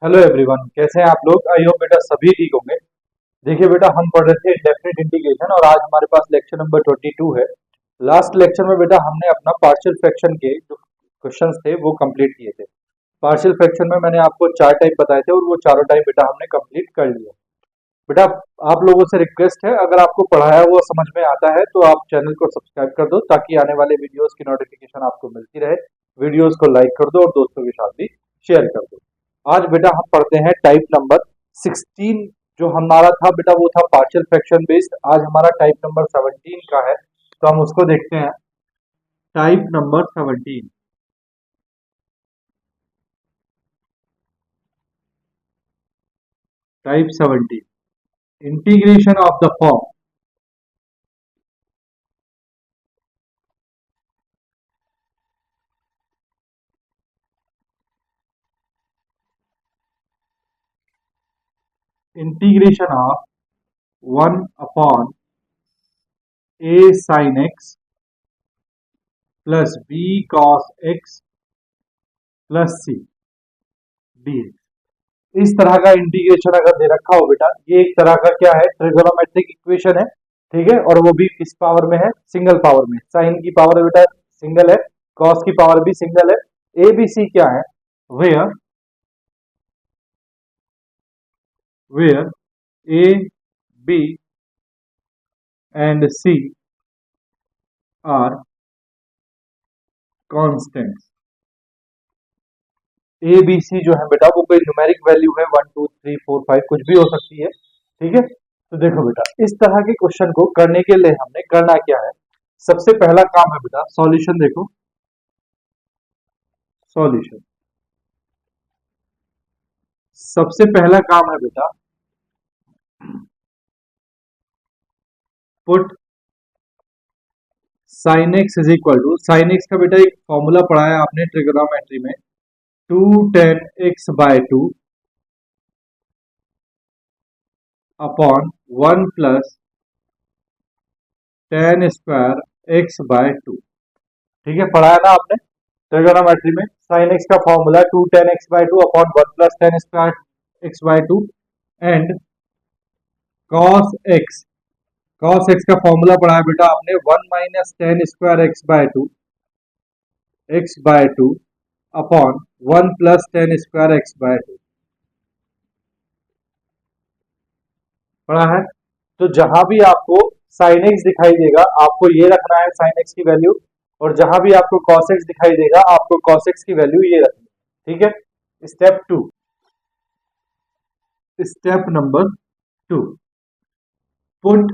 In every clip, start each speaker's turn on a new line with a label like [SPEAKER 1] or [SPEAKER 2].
[SPEAKER 1] Hello everyone, कैसे हैं आप लोग। आई होप बेटा सभी ठीक होंगे। देखिए बेटा, हम पढ़ रहे थे इंडेफिनिट इंटीग्रेशन और आज हमारे पास लेक्चर नंबर 22 है। लास्ट लेक्चर में बेटा हमने अपना पार्शियल फ्रैक्शन के जो क्वेश्चंस थे वो कंप्लीट किए थे। पार्शियल फ्रैक्शन में मैंने आपको 4 टाइप बताए थे और वो चारों टाइप बेटा हमने कंप्लीट कर लिया। बेटा आप लोगों से रिक्वेस्ट है, अगर आपको पढ़ाया हुआ समझ में आता है तो आप चैनल को सब्सक्राइब कर दो ताकि आने वाले वीडियोस की नोटिफिकेशन आपको मिलती रहे। वीडियोस को लाइक कर दो और दोस्तों के साथ भी शेयर कर दो। आज बेटा हम पढ़ते हैं टाइप नंबर 16। जो हमारा था बेटा वो था पार्शियल फ्रैक्शन बेस्ड। आज हमारा टाइप नंबर 17 का है, तो हम उसको देखते हैं। Type number 17, type 17, integration of the form integration of 1 upon a sin x plus b cos x plus c dx। इस तरह का इंटीग्रेशन अगर दे रखा हो बेटा, ये एक तरह का क्या है, ट्रिगोनोमेट्रिक इक्वेशन है। ठीक है, और वो भी किस पावर में है, सिंगल पावर में। साइन की पावर बेटा सिंगल है, कॉस की पावर भी सिंगल है। ए बी सी क्या है, where where a b and c are constants. A b c जो है बेटा वो कोई न्यूमेरिक वैल्यू है, 1 2 3 4 5 कुछ भी हो सकती है। ठीक है, तो देखो बेटा इस तरह के क्वेश्चन को करने के लिए हमने करना क्या है। सबसे पहला काम है बेटा सॉल्यूशन। देखो सॉल्यूशन, सबसे पहला काम है बेटा put sine x is equal to, sine x का बेटा एक फॉर्मूला पढ़ा है आपने ट्रिगोनोमेट्री में, 2 tan x by 2 upon 1 plus tan square x by 2। ठीक है, पढ़ा है ना आपने ट्रिगोनोमेट्री में। साइन एक्स का formula 2 tan x by 2 upon 1 plus tan square x by 2 and cos x का फॉर्मूला पढ़ा है बेटा आपने 1 minus tan square x by 2 upon 1 plus tan square x by 2 पढ़ा है। तो जहां भी आपको साइन एक्स दिखाई देगा आपको ये रखना है साइन एक्स की वैल्यू, और जहां भी आपको कॉस एक्स दिखाई देगा आपको कॉस एक्स की वैल्यू ये रखनी है। ठीक है, step 2, step number 2, put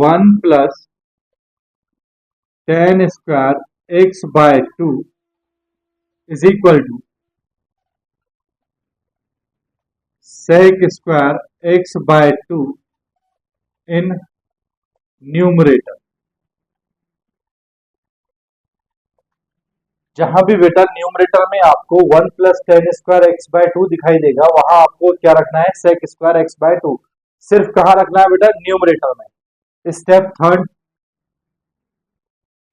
[SPEAKER 1] 1 plus tan square x by 2 is equal to sec square x by 2 in numerator. जहां भी बेटा न्यूमरेटर में आपको 1 plus tan square x by 2 दिखाई देगा वहां आपको क्या रखना है, sec स्क्वायर x बाय 2। सिर्फ कहां रखना है बेटा, न्यूमरेटर में। Step third,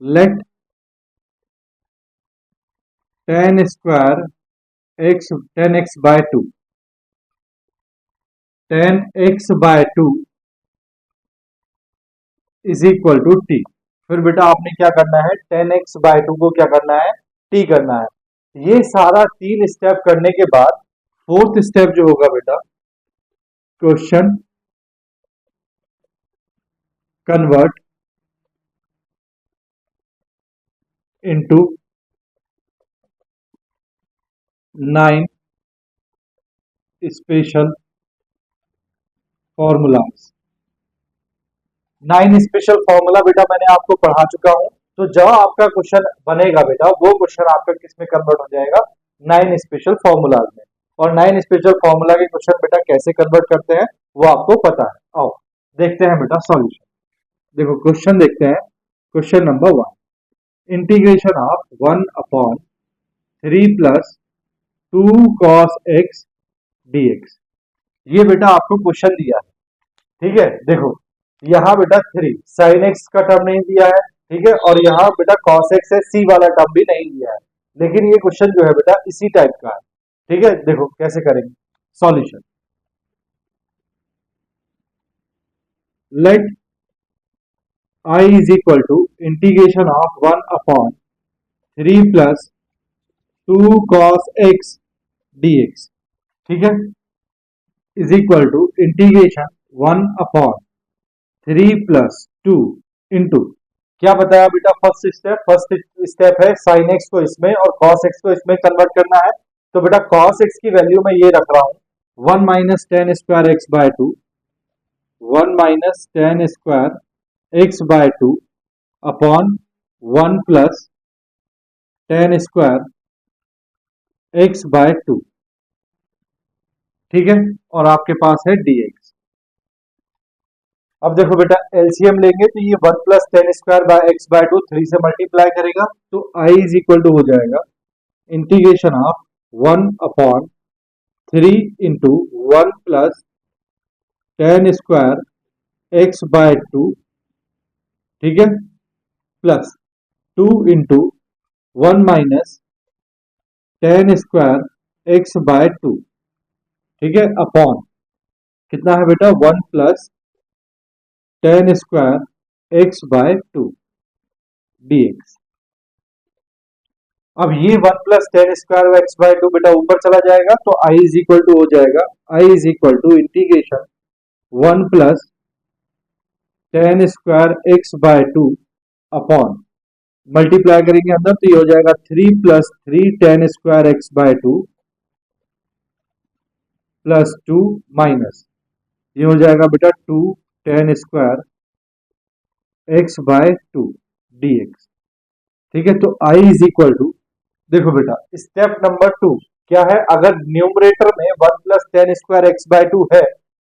[SPEAKER 1] let tan square tan x by 2 tan x by 2 is equal to t। फिर बेटा आपने क्या करना है, tan x बाय 2 को क्या करना है, t करना है। ये सारा 3 स्टेप करने के बाद फोर्थ स्टेप जो होगा बेटा, question convert into 9 special formulas. 9 special formula बेटा मैंने आपको पढ़ा चुका हूं। तो जब आपका क्वेश्चन बनेगा बेटा वो क्वेश्चन आपका किस में कन्वर्ट हो जाएगा, 9 स्पेशल फॉर्मूलाज में। और 9 स्पेशल फॉर्मूला के क्वेश्चन बेटा कैसे कन्वर्ट करते हैं वो आपको पता है। आओ देखते हैं बेटा सॉल्यूशन। देखो क्वेश्चन देखते हैं। Question number 1, integration of 1 upon 3 plus 2 cos x dx। ये बेटा आपको क्वेश्चन दिया है। ठीक है, देखो यहाँ बेटा 3 साइन एक्स का टर्म नहीं दिया है। ठीक है, और यहाँ बेटा cos x है, c वाला टर्म भी नहीं दिया है। लेकिन ये क्वेश्चन जो है बेटा इसी टाइप का है। ठीक है, देखो कैसे करेंगे solution. Let I is equal to integration of 1/3 + 2 cos x dx, ठीक है, is equal to integration 1/3 + 2 into, क्या बताया बेटा, फर्स्ट स्टेप है साइन एक्स को इसमें और कॉस एक्स को इसमें कन्वर्ट करना है। तो बेटा कॉस एक्स की वैल्यू मैं ये रख रहा हूं 1 - tan² x/2, 1 - tan² x/2 upon 1 + tan² x/2, ठीक है, और आपके पास है dx। अब देखो बेटा एलसीएम लेंगे तो ये 1 + tan² x/2 3 से मल्टीप्लाई करेगा तो I इज इक्वल टू हो जाएगा integration of 1/3 into 1 + tan² x/2, ठीक है, प्लस 2 इंटू 1 - tan² x/2, ठीक है, अपॉन कितना है बेटा 1 + tan² x/2 dx। अब ये 1 + tan² x/2 बेटा ऊपर चला जाएगा तो I इज इक्वल टू हो जाएगा, I is equal to integration 1 + tan² x/2 upon multiply करेंगे अंदर तो ये हो जाएगा 3 + 3 tan² x/2 प्लस 2 माइनस ये हो जाएगा बेटा 2 tan² x/2 dx, ठीक है। तो I इज इक्वल टू, देखो बेटा स्टेप नंबर 2 क्या है, अगर न्यूमरेटर में 1 + tan² x/2 है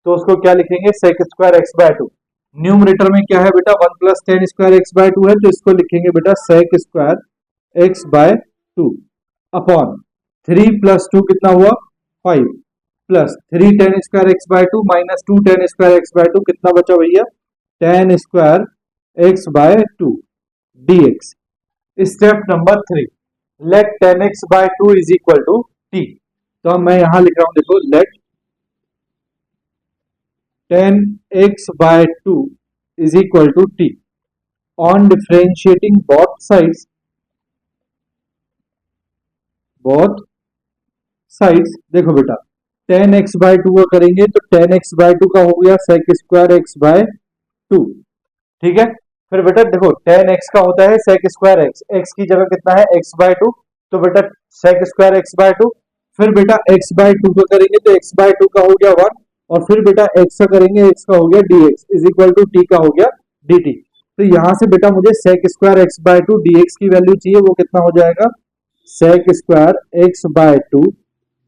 [SPEAKER 1] तो उसको क्या लिखेंगे sec² x/2। न्यूमरेटर में क्या है बेटा 1 + tan² x/2 है तो इसको लिखेंगे बेटा sec² x/2 अपॉन 3 + 2 कितना हुआ 5 plus 3 tan² x/2 minus 2 tan² x/2 कितना बचा भैया tan² x/2 dx। Step number 3 let tan x/2 is equal to t। तो मैं यहां लिख रहा हूं देखो let tan x/2 is equal to t on differentiating both sides. देखो बेटा tan x/2 का करेंगे तो tan x/2 का हो गया sec² x/2, ठीक है। फिर बेटा देखो tan x का होता है sec² x की जगह कितना है x/2 तो बेटा sec² x/2। फिर बेटा x/2 का करेंगे तो x/2 का हो गया 1 और फिर बेटा x का करेंगे x का हो गया dx is equal to t का हो गया dt। तो यहां से बेटा मुझे sec² x/2 dx की वैल्यू चाहिए, वो कितना हो जाएगा sec² x/2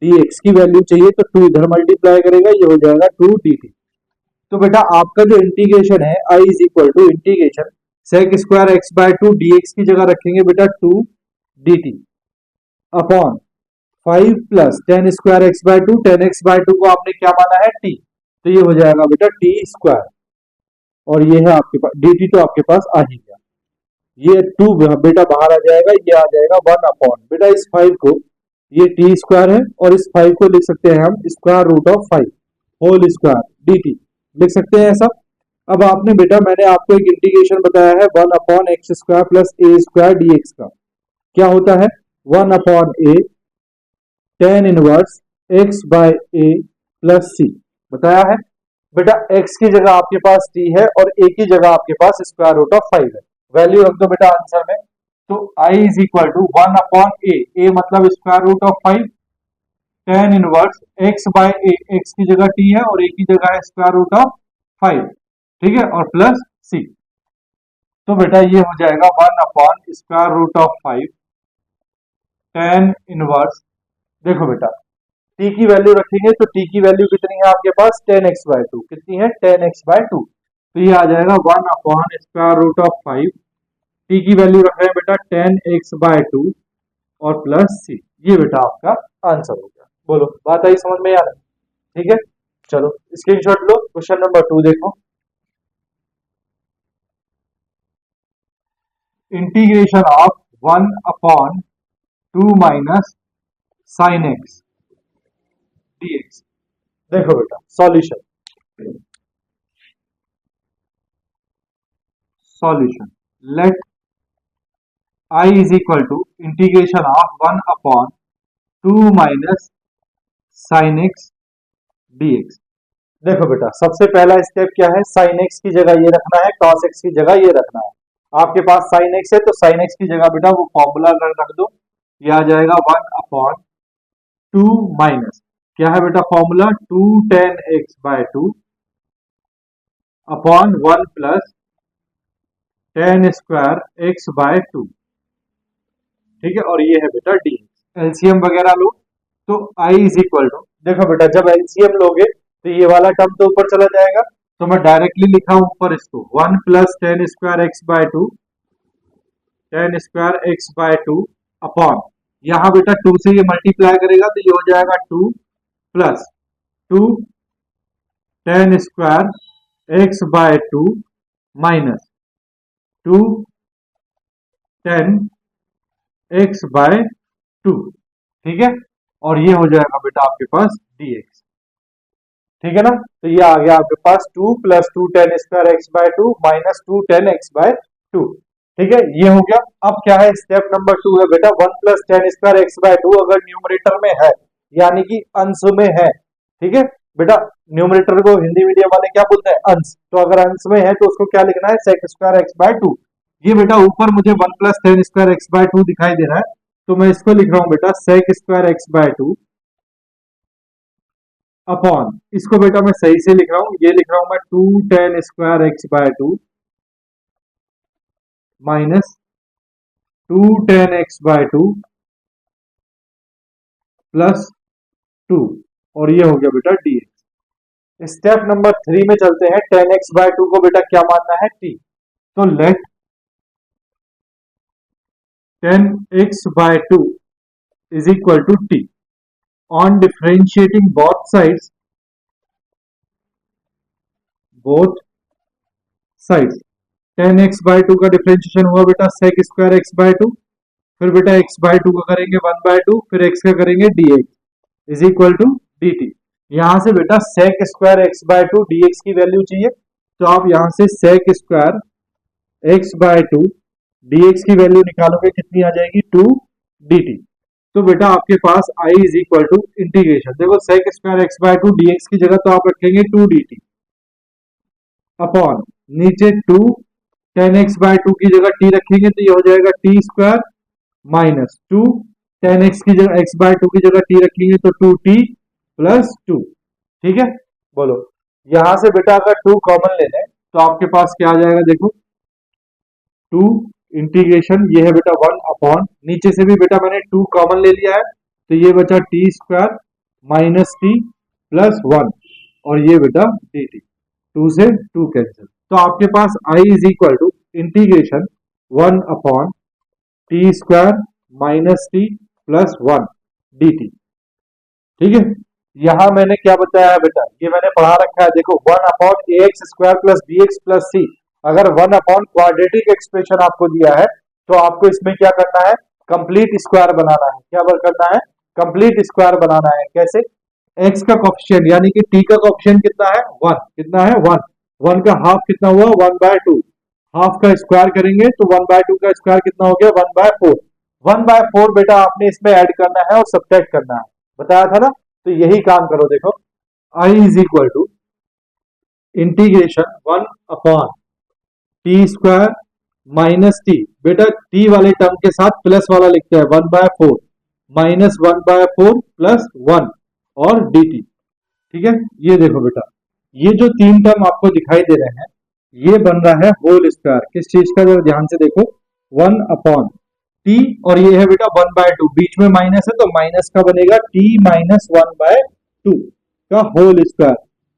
[SPEAKER 1] dx की वैल्यू चाहिए तो 2 इधर मल्टीप्लाई करेगा ये हो जाएगा 2 dt। तो बेटा आपका जो इंटीग्रेशन है I is equal to integration sec² x/2 dx की जगह रखेंगे बेटा 2 dt upon 5 + tan² x/2, tan x/2 को आपने क्या माना है t तो ये हो जाएगा बेटा t² और ये है आपके पास dt तो आपके पास आ ही गया। ये 2 बेटा बाहर आ जाएगा, ये आ जाएगा 1 अपॉन बेटा इस 5 को, ये t² है और इस 5 को लिख सकते हैं हम √5 होल स्क्वायर dt लिख सकते हैं ऐसा। अब आपने बेटा मैंने आपको एक इंटीग्रेशन बताया है 1/x² + a² dx का, क्या होता है 1/a tan inverse x/a + c बताया है। बेटा x की जगह आपके पास t है और a की जगह आपके पास √5 है, वैल्यू रख दो बेटा आंसर में। तो I is equal to 1/a, a मतलब √5 tan इनवर्स x/a, x की जगह t है और a की जगह है √5, ठीक है, और प्लस c। तो बेटा ये हो जाएगा 1/√5 tan इनवर्स, देखो बेटा t की वैल्यू रखेंगे तो t की वैल्यू कितनी है आपके पास tan x/2, कितनी है tan x/2 तो ये आ जाएगा 1/√5 t की वैल्यू रख रहे हैं बेटा tan x/2 और प्लस c। ये बेटा आपका आंसर हो गया। बोलो बात आई समझ में यार, ठीक है। चलो स्क्रीनशॉट लो, क्वेश्चन नंबर 2 देखो। Integration of 1/2 - sin x dx। देखो बेटा solution, solution let I is equal to integration of 1 upon 2 minus sine x dx। देखो बेटा सबसे पहला स्टेप क्या है, साइन एक्स की जगह ये रखना है, कॉस एक्स की जगह ये रखना है। आपके पास साइन एक्स है तो साइन एक्स की जगह बेटा वो फॉर्मूला रख दो, ये आ जाएगा 1 अपॉन 2 माइनस क्या है बेटा formula 2 tan x by 2 upon 1 plus tan square x by 2। ठीक है, और ये है बेटा डी। एलसीएम वगैरह लो तो i इज इक्वल टू, देखो बेटा जब एलसीएम लोगे तो ये वाला टर्म तो ऊपर चला जाएगा, तो मैं डायरेक्टली लिखा हूं ऊपर इसको 1 plus tan square x by 2, tan square x by 2 upon यहां बेटा 2 से ये मल्टीप्लाई करेगा तो ये हो जाएगा 2 plus 2 tan square x by 2 minus 2 tan x by 2। ठीक है, और ये हो जाएगा बेटा आपके पास dx। ठीक है ना, तो ये आ गया आपके पास 2 plus 2 tan square x by 2 minus 2 tan x by 2। ठीक है, ये हो गया। अब क्या है, स्टेप नंबर 2 है बेटा 1 plus tan square x by 2 अगर न्यूमरेटर में है यानी कि अंश में है। ठीक है बेटा, न्यूमरेटर को हिंदी मीडियम वाले क्या बोलते हैं, अंश। तो अगर अंश में है तो उसको क्या लिखना है, sec स्क्वायर x बाय 2। ये बेटा ऊपर मुझे 1 plus tan square x by 2 दिखाई दे रहा है, तो मैं इसको लिख रहा हूं बेटा sec square x by 2 upon, इसको बेटा मैं सही से लिख रहा हूं, ये लिख रहा हूं मैं 2 tan square x by 2 minus 2 tan x by 2 plus 2, और ये हो गया बेटा dx। स्टेप नंबर 3 में चलते हैं। tan x बाय 2 को बेटा क्या मानना है, t। तो let tan x by 2 is equal to t on differentiating both sides, tan x by 2 का डिफरेंशिएशन हुआ बेटा sec स्क्वायर x बाय 2, फिर बेटा x बाय 2 का करेंगे 1 बाय 2, फिर x का करेंगे dx is equal to dt। यहां से बेटा sec square x by 2 dx की वैल्यू चाहिए, तो आप यहां से sec square x by 2 dx की वैल्यू निकालोगे, कितनी आ जाएगी 2 dt। तो बेटा आपके पास i is equal to integration, देखो sec square x by 2 dx की जगह तो आप रखेंगे 2 dt अपॉन नीचे 2 tan x बाय 2 की जगह t रखेंगे तो ये हो जाएगा t square minus 2 tan x की जगह x बाय 2 की जगह t रखेंगे तो 2t प्लस 2। ठीक है, बोलो यहां से बेटा अगर 2 कॉमन ले लें तो आपके पास क्या आ जाएगा, देखो 2 इंटीग्रेशन, ये है बेटा 1 अपॉन, नीचे से भी बेटा मैंने 2 कॉमन ले लिया है तो ये बचा T square minus t plus 1, और ये बेटा डी टी, 2 से 2 कैंसिल। तो आपके पास i is equal to integration 1 upon T square minus t plus 1 d t. ठीक है, यहां मैंने क्या बताया है बेटा, ये मैंने पढ़ा रखा है, देखो 1 upon A X square plus B X plus C. अगर 1 अपॉन क्वाड्रेटिक एक्सप्रेशन आपको दिया है तो आपको इसमें क्या करना है, कंप्लीट स्क्वायर बनाना है। क्या करना है, कंप्लीट स्क्वायर बनाना है। कैसे, x का कोफिशिएंट यानी कि t का कोफिशिएंट कितना है 1, कितना है 1, 1 का हाफ कितना हुआ 1 बाय 2, हाफ का स्क्वायर करेंगे तो 1 बाय 2 का स्क्वायर कितना हो गया 1 बाय 4। 1 बाय 4 बेटा आपने इसमें ऐड करना है और सब्ट्रैक्ट करना है, बताया था ना। तो यही काम करो, देखो i is equal to integration 1 upon T square minus t, बेटा टी वाले टर्म के साथ प्लस वाला लिखते हैं 1 बाय 4 माइनस 1 बाय 4 प्लस 1 और डी टी। ठीक है, ये देखो बेटा ये जो 3 टर्म आपको दिखाई दे रहे हैं ये बन रहा है होल स्क्वायर, किस चीज का, जरा ध्यान से देखो 1 अपॉन टी, और ये है बेटा 1 बाय 2, बीच में माइनस है तो माइनस का बनेगा टी माइनस 1 बाय 2 का होल स्क्वायर।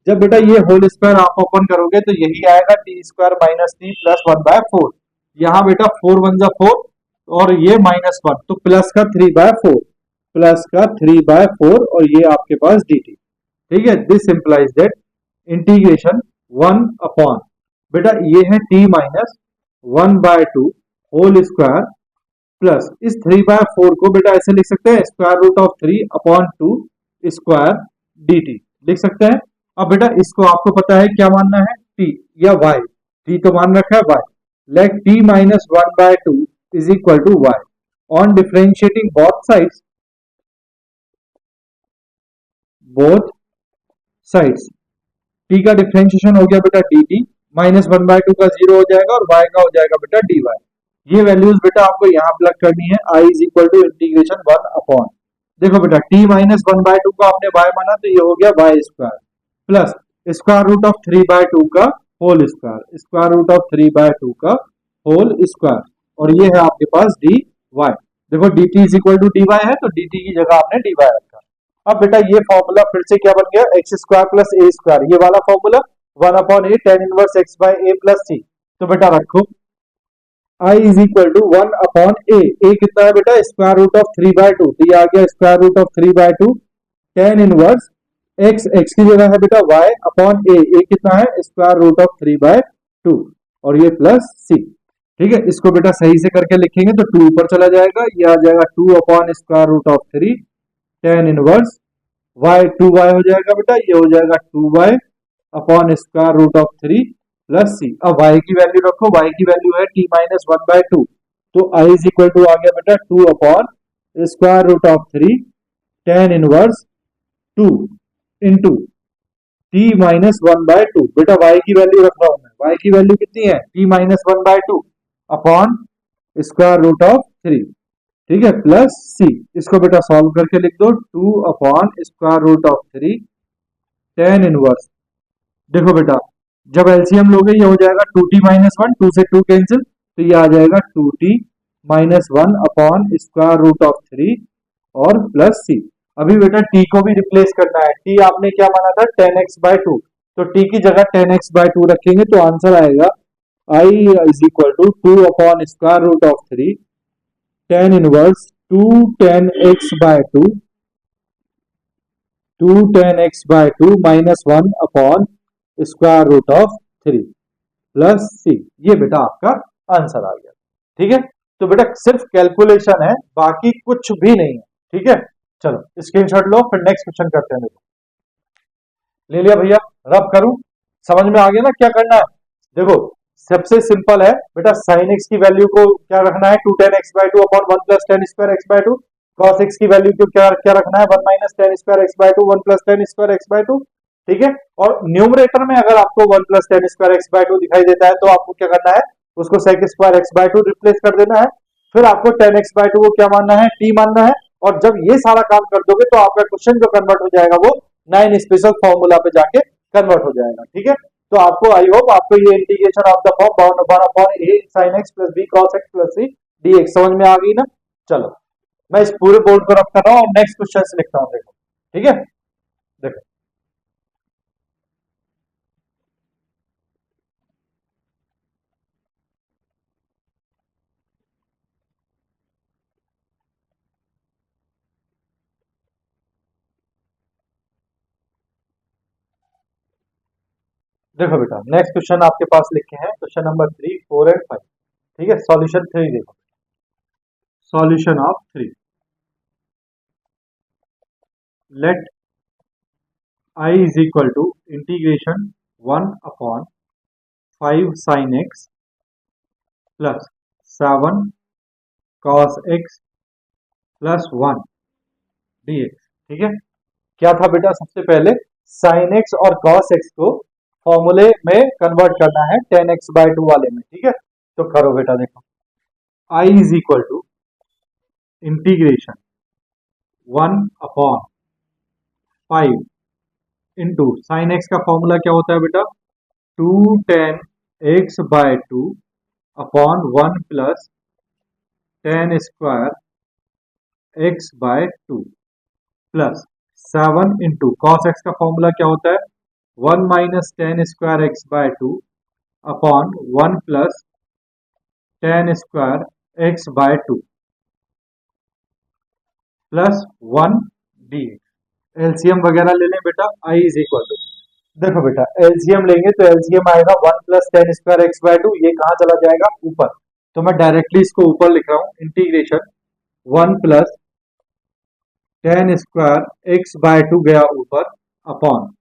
[SPEAKER 1] जब बेटा ये होल स्क्वायर आप ओपन करोगे तो यही आएगा t square minus t plus 1 by 4। यहाँ बेटा 4 1 जा 4 और ये माइनस 1 तो प्लस का 3 बाय 4, प्लस का 3 बाय 4 और ये आपके पास डी टी। ठीक है, this implies that integration 1 upon बेटा ये है t minus 1 by 2 whole square plus इस 3 बाय 4 को बेटा ऐसे लिख सकते हैं square root of 3 upon 2 square d t लिख सकते हैं। अब बेटा इसको आपको पता है क्या मानना है, टी या वाई, टी तो मान रखा है y, let t minus one by two is equal to Y on differentiating both sides. T का डिफरेंशिएशन हो गया बेटा d t, minus one by two का जीरो हो जाएगा और वाई का हो जाएगा बेटा डी वाई। ये वैल्यूज बेटा आपको यहाँ प्लग करनी है, I is equal to integration one upon, देखो बेटा T minus one by two को आपने वाई माना तो ये हो गया Y square plus square root of three by two का whole square, square root of three by two का होल स्क्वायर, और ये है आपके पास डी वाई। देखो D T is equal to D Y है तो डी टी की जगह आपने डी वाई रखा। अब बेटा ये फॉर्मूला फिर से क्या बन गया, X square plus A square, ये वाला formula one upon A tan inverse X by A plus सी। तो बेटा रखो I is equal to one upon A कितना है बेटा square root of three by two, तो ये आ गया square root of three by two tan inverse X, X की जगह है बेटा वाई अपॉन ए कितना है square root of three by to और ये प्लस सी। ठीक है, इसको बेटा सही से करके लिखेंगे तो टू ऊपर चला जाएगा, ये आ जाएगा two upon square root of three tan inverse Y, two Y हो जाएगा बेटा, ये हो जाएगा two Y upon square root of three plus सी। अब y की वैल्यू रखो, y की वैल्यू है t minus one by two, तो i इज इक्वल टू आ गया बेटा two upon square root of three tan inverse two into t minus one by two. बेटा y की वैल्यू रख रहा हूं मैं, y की वैल्यू कितनी है t minus one by two upon square root of three, ठीक है, प्लस सी। इसको बेटा सॉल्व करके लिख दो, two upon square root of three tan inverse, देखो बेटा जब एलसीएम लोगे ये हो जाएगा two t minus one, two से टू कैंसिल तो ये आ जाएगा two t minus one upon square root of three और प्लस सी। अभी बेटा टी को भी रिप्लेस करना है, टी आपने क्या माना था टेन एक्स बाय टू, तो टी की जगह टेन एक्स बाय टू रखेंगे तो आंसर आएगा I is equal to two upon square root of three tan inverse two tan x by two, two tan x by two minus one upon square root of three plus सी। ये बेटा आपका answer आ गया। ठीक है, तो बेटा सिर्फ कैलकुलेशन है, बाकी कुछ भी नहीं है। ठीक है, चलो स्क्रीनशॉट लो, फिर नेक्स्ट क्वेश्चन करते हैं। देखो ले लिया भैया, रब करूं, समझ में आ गया ना क्या करना है। देखो सबसे सिंपल है बेटा, साइन एक्स की वैल्यू को क्या रखना है two tan x by two upon one plus tan square x by two, cos x की वैल्यू को क्या रखना है one minus tan square x by two one plus tan square x by two. ठीक है, और न्यूमरेटर में अगर आपको one plus tan square x by two दिखाई देता है तो आपको क्या करना है, उसको sec square x by two replace कर देना है। फिर आपको टेन एक्स बाय टू को क्या मानना है, टी मानना है, और जब ये सारा काम कर दोगे तो आपका क्वेश्चन जो कन्वर्ट हो जाएगा वो नाइन स्पेशल फॉर्मूला पे जाके कन्वर्ट हो जाएगा। ठीक है, तो आपको आई होप आपको ये integration of the form one upon A sin x plus b cos x plus c dx समझ में आ गई ना। चलो मैं इस पूरे बोर्ड को रख कर रहा हूं और नेक्स्ट क्वेश्चन लिखता हूं। देखो ठीक है, देखो देखो बेटा नेक्स्ट क्वेश्चन आपके पास लिखे हैं, question number three four and five. ठीक है, सॉल्यूशन थ्री देखो, solution of three, let I is equal to integration 1 upon 5 sin x plus 7 cos x plus 1 dx। ठीक है, क्या था बेटा, सबसे पहले sin x और cos x को फॉर्मूले में कन्वर्ट करना है 10x बाय टू वाले में। ठीक है, तो करो बेटा, देखो I is equal to integration 1 upon 5 into sine x का फॉर्मूला क्या होता है बेटा, two tan x by two upon one plus tan square x by two plus seven into cos x का फॉर्मूला क्या होता है, one minus tan square x by two upon one plus tan square x by two plus one d x. LCM वगैरह ले लें बेटा, आई is equal to, देखो बेटा एलसीएम लेंगे तो एलसीएम आएगा one plus tan square x by to, ये कहां चला जाएगा ऊपर, तो मैं डायरेक्टली इसको ऊपर लिख रहा हूं, integration one plus tan square x by to गया ऊपर अपॉन,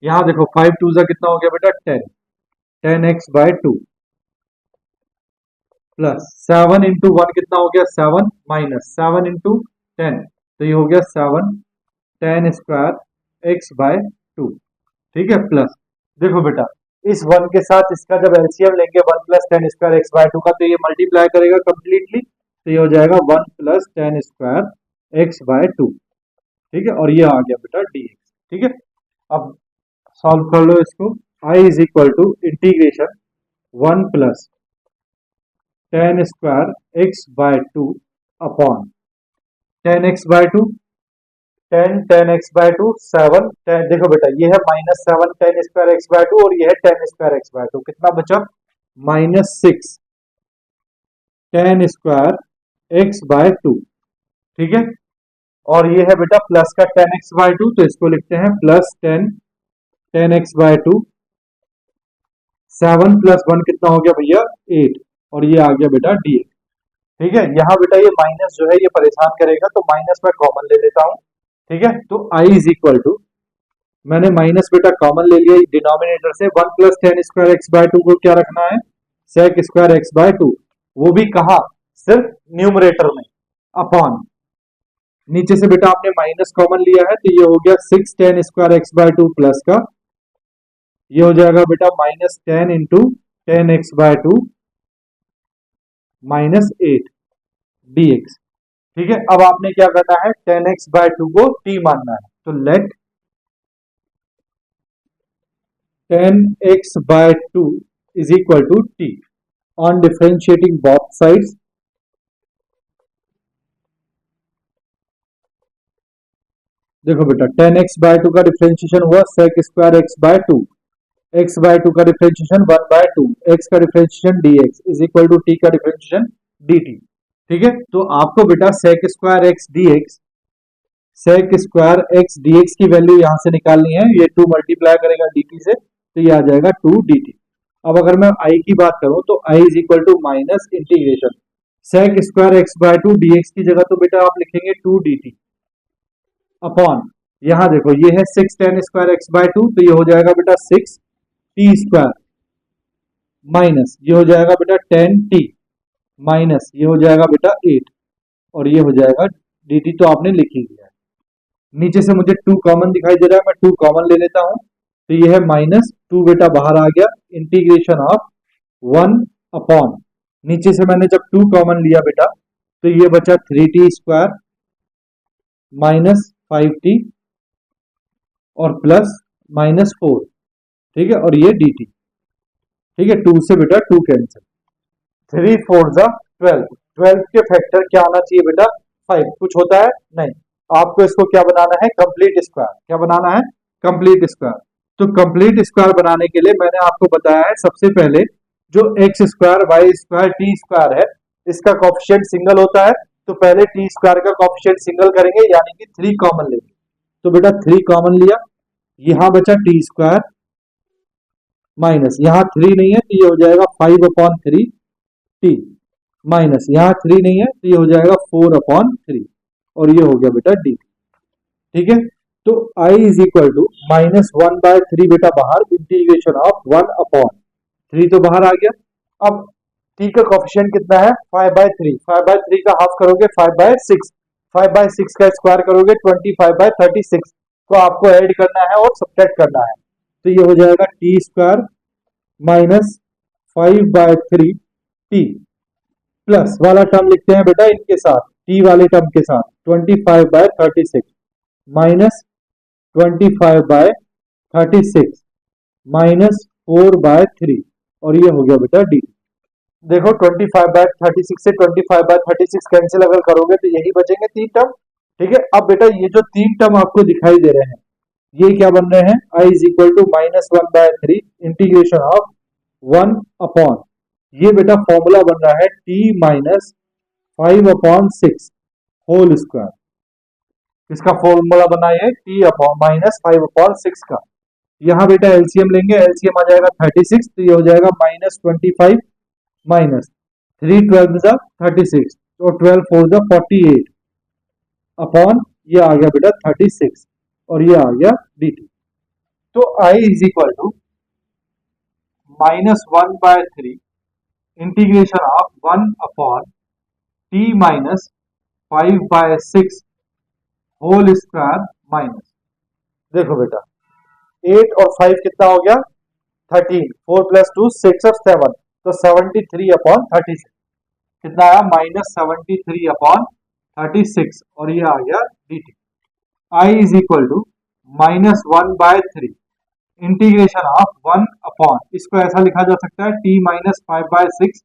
[SPEAKER 1] यहाँ देखो 5 टू जा कितना हो गया बेटा 10, 10x/2 प्लस 7 इंटू 1 कितना हो गया 7 माइनस 7 इंटू 10, तो ये हो गया 7 10² x/2, ठीक है। प्लस देखो बेटा इस 1 के साथ इसका जब एलसीएम लेंगे 1 प्लस 10² x/2 का, तो ये मल्टीप्लाई करेगा कंप्लीटली, तो ये हो जाएगा 1 प्लस 10² x/2, ठीक है। और ये आ गया बेटा dx, ठीक है। अब सॉल्व कर लो इसको। I is equal to integration 1 plus 10² x/2 upon 10x/2, 10 7 10, देखो बेटा ये है माइनस 7 10² x/2 और ये है 10² x/2, कितना बचा -6 10² x/2, ठीक है। और ये है बेटा प्लस का 10x/2, तो इसको लिखते हैं प्लस 10x/2, 7 प्लस 1 कितना हो गया भैया 8, और ये आ गया बेटा dx, ठीक है। यहाँ बेटा ये माइनस जो है ये परेशान करेगा, तो माइनस मैं कॉमन ले लेता हूँ, ठीक है। तो I इज इक्वल टू, मैंने माइनस बेटा कॉमन ले लिया डिनोमिनेटर से, 1 प्लस 10² x/2 को क्या रखना है sec² x/2, वो भी कहा सिर्फ न्यूमरेटर में, अपॉन नीचे से बेटा आपने माइनस कॉमन लिया है, तो ये हो गया 6 10² x/2 प्लस का, ये हो जाएगा बेटा minus 10 into 10x/2 minus 8 dx, ठीक है। अब आपने क्या करना है 10x/2 को t मानना है, तो let 10x/2 is equal to t on differentiating both sides, देखो बेटा 10x/2 का डिफरेंशिएशन हुआ sec² x/2, x/2 का डिफरेंशिएशन 1/2, x का differentiation dx is equal to t का डिफरेंशिएशन dt, ठीक है। तो आपको बेटा sec² x dx की वैल्यू यहां से निकालनी है, ये 2 मल्टीप्लाई करेगा dt से, तो ये आ जाएगा 2 dt। अब अगर मैं I की बात करूं तो I is equal to minus integration sec² x/2 dx की जगह तो बेटा आप लिखेंगे 2 dt अपॉन, यहां देखो ये है 6 10² x/2, तो ये हो जाएगा बेटा 6 t² माइनस ये हो जाएगा बेटा 10t माइनस ये हो जाएगा बेटा 8, और ये हो जाएगा dt, तो आपने लिख ही दिया है। नीचे से मुझे 2 कॉमन दिखाई दे रहा है, मैं 2 कॉमन ले लेता हूं, तो ये है -2 बेटा बाहर आ गया, इंटीग्रेशन ऑफ 1 अपॉन, नीचे से मैंने जब 2 कॉमन लिया बेटा, तो ये बचा 3t² माइनस 5t और प्लस -4, ठीक है। और ये dt, ठीक है। 2 से बेटा 2 कैंसिल, 3 4 जा 12, 12 के फैक्टर क्या आना चाहिए बेटा 5, कुछ होता है नहीं, आपको इसको क्या बनाना है कंप्लीट स्क्वायर, क्या बनाना है कंप्लीट स्क्वायर। तो कंप्लीट स्क्वायर बनाने के लिए मैंने आपको बताया है सबसे पहले जो x² y² t² है, इसका कोफिशिएंट सिंगल होता है, तो पहले t² का कोफिशिएंट सिंगल करेंगे, यानी कि 3 कॉमन लेंगे, तो बेटा 3 कॉमन लिया, यहां बचा t² माइनस यहाँ 3 नहीं है, तो ये हो जाएगा 5/3 t माइनस यहाँ 3 नहीं है, तो ये हो जाएगा 4/3, और ये हो गया बेटा dt, ठीक है। तो I इज इक्वल टू -1/3 बेटा बाहर, इंटीग्रेशन ऑफ 1/3 तो बाहर आ गया। अब t का कोफिशिएंट कितना है 5/3, 5/3 का हाफ करोगे 5/6, 5/6 का स्क्वायर करोगे 25/36 को आपको ऐड करना है और सब्ट्रैक्ट करना है, तो ये हो जाएगा t² माइनस 5/3 t प्लस वाला टर्म लिखते हैं बेटा इनके साथ, t वाले टर्म के साथ 25/36 माइनस 25/36 माइनस 4/3, और ये हो गया बेटा dt। देखो 25/36 से 25/36 कैंसिल अगर करोगे तो यही बचेंगे 3 टर्म, ठीक है। अब बेटा ये जो 3 टर्म आपको दिखाई दे रहे हैं, ये क्या बन रहे हैं I is equal to -1/3 integration of 1 upon, ये बेटा फॉर्मूला बन रहा है t माइनस 5/6 होल स्क्वायर, इसका फॉर्मूला बना है t अपॉन माइनस 5/6 का। यहाँ बेटा एलसीएम लेंगे, एलसीएम आ जाएगा 36, तो ये हो जाएगा -25 माइनस 3 12 36, तो 12 4 48 अपॉन ये आ गया बेटा 36, और ये आ गया dt, तो I is equal to -1/3 integration of 1/t-5/6 whole square minus, देखो बेटा 8 और 5 कितना हो गया 13, 4 + 2 6 और 7, तो 73/36 कितना आया -73/36 और ये आ गया dt। I is equal to -1/3 integration of 1 इसको ऐसा लिखा जा सकता है t-5/6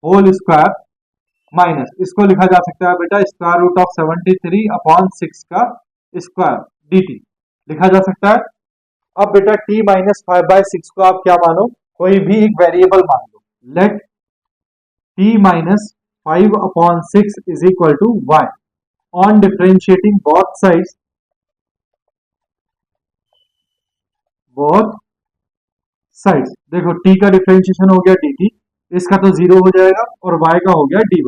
[SPEAKER 1] होल स्क्वायर माइनस, इसको लिखा जा सकता है बेटा स्क्वायर रूट ऑफ 73/6 का स्क्वायर dt लिखा जा सकता है। अब बेटा t-5/6 को आप क्या मानो, कोई भी एक वेरिएबल मान लो, let t-5/6 is equal to y on differentiating both sides, देखो t का डिफरेंशिएशन हो गया dt, इसका तो 0 हो जाएगा और y का हो गया dy।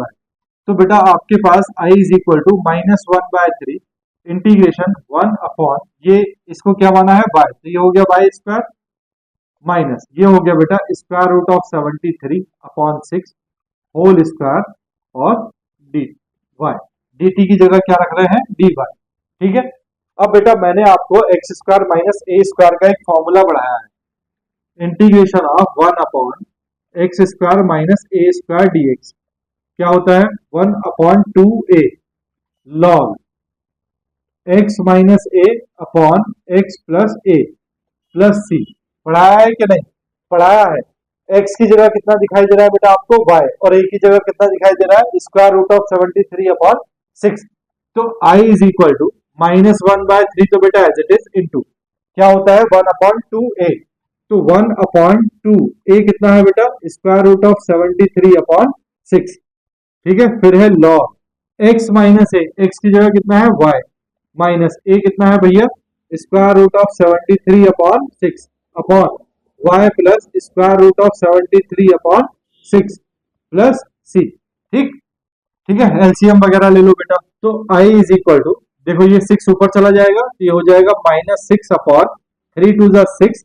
[SPEAKER 1] तो बेटा आपके पास I is equal to -1/3 integration 1 ये इसको क्या माना है y, तो ये हो गया y स्क्वायर माइनस ये हो गया बेटा square root of 73/6 whole square और dy, dt की जगह क्या रख रहे हैं dy, ठीक है। अब बेटा मैंने आपको x square minus a square का एक फॉर्मूला बढ़ाया है, integration of 1/x square minus a square dx क्या होता है 1/2a log x minus a upon x plus a plus C. पढ़ाया है कि नहीं, पढ़ाया है। x की जगह कितना दिखाई दे रहा है बेटा आपको y, और a की जगह कितना दिखाई दे रहा है स्क्वायर रूट ऑफ 73/6। तो I इज इक्वल टू -1/3 तो बेटा एज इट इज इनटू क्या होता है 1/2a, तो 1/2a कितना है बेटा स्क्वायर रूट ऑफ 73/6, ठीक है। फिर है log x minus a, x की जगह कितना है y माइनस a कितना है भैया square root of 73/6 upon y plus square root of 73/6 plus c, ठीक, ठीक है। एलसीएम वगैरह ले लो बेटा, तो I इज इक्वल टू देखो ये 6 ऊपर चला जाएगा तो ये हो जाएगा -6/3 to the 6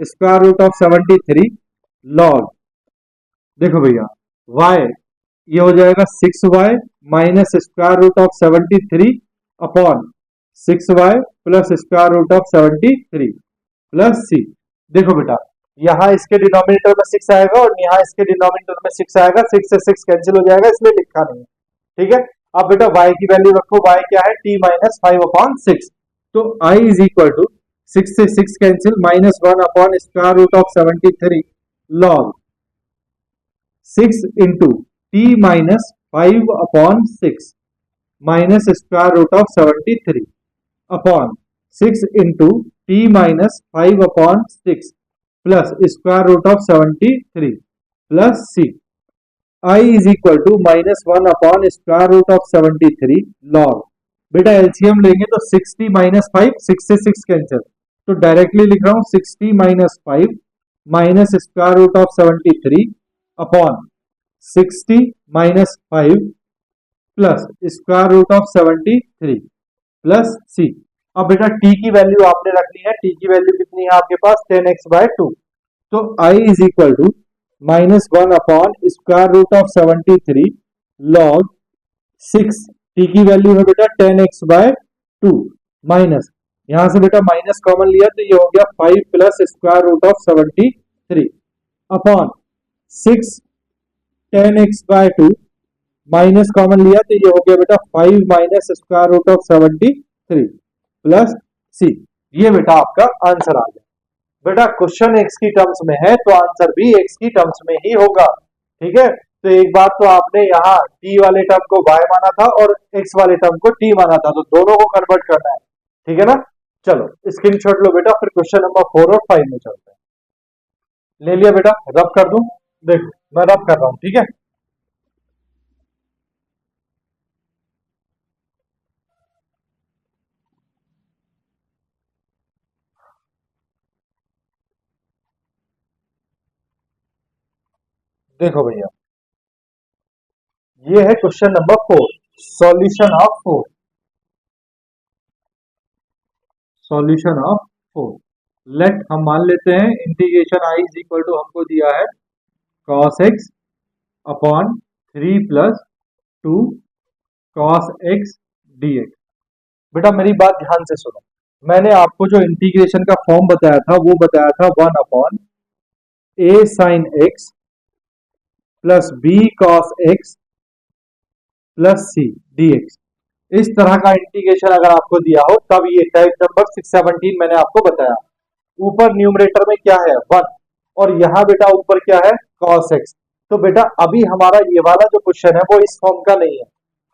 [SPEAKER 1] square root of 73 log, देखो भैया y ये हो जाएगा 6y minus square root of 73 upon 6y plus square root of 73 plus c। देखो बेटा यहाँ इसके डिनोमिनेटर में 6 आएगा और यहाँ इसके डिनोमिनेटर में 6 आएगा, 6 से 6 कैंसिल हो जाएगा इसलिए लिखा नहीं है, ठीक है। अब बेटा y की वैल्यू रखो, y क्या है t-5/6, तो I इज इक्वल टू 6 से 6 cancel -1 upon square root of 73 log 6 into t-5/6 minus square root of 73 upon 6 into t-5/6 plus square root of 73 plus c। I is equal to -1 upon square root of 73 log, बेटा LCM लेंगे तो 60-5 6 से 6 cancel, तो directly लिख रहा हूं 60-5 minus square root of 73 upon 60-5 plus square root of 73 plus c। अब बेटा t की वैल्यू आपने रखनी है, t की वैल्यू कितनी है आपके पास 10x/2, तो I is equal to -1 upon square root of 73 log 6, t की वैल्यू है बेटा 10x/2 माइनस यहां से बेटा माइनस कॉमन लिया तो ये हो गया 5 plus square root of 73 upon 6 10x/2 minus common लिया तो ये हो गया बेटा 5 minus square root of 73 plus c। ये बेटा आपका आंसर आ गया। बेटा क्वेश्चन x की टर्म्स में है तो आंसर भी x की टर्म्स में ही होगा, ठीक है। तो एक बात तो आपने यहाँ t वाले टर्म को y माना था और x वाले टर्म को t माना था, तो दोनों को कन्वर्ट करना है, ठीक है ना। चलो स्क्रीनशॉट लो बेटा, फिर क्वेश्चन नंबर 4 और 5 में चलते हैं। ले लिया बेटा, रब कर दूं, देखो मैं रब कर रहा हूं, ठीक है। देखो भैया ये है question number 4, solution of 4, solution of 4। Let हम मान लेते हैं integration I is equal to हमको दिया है cos x upon 3 plus 2 cos x dx। बेटा मेरी बात ध्यान से सुनो, मैंने आपको जो इंटीग्रेशन का फॉर्म बताया था वो बताया था 1 upon a sine x plus b cos x plus c dx। इस तरह का इंटीग्रेशन अगर आपको दिया हो तब ये टाइप नंबर 617 मैंने आपको बताया। ऊपर न्यूमरेटर में क्या है 1 और यहाँ बेटा ऊपर क्या है cos x। तो बेटा अभी हमारा ये वाला जो क्वेश्चन है वो इस फॉर्म का नहीं है,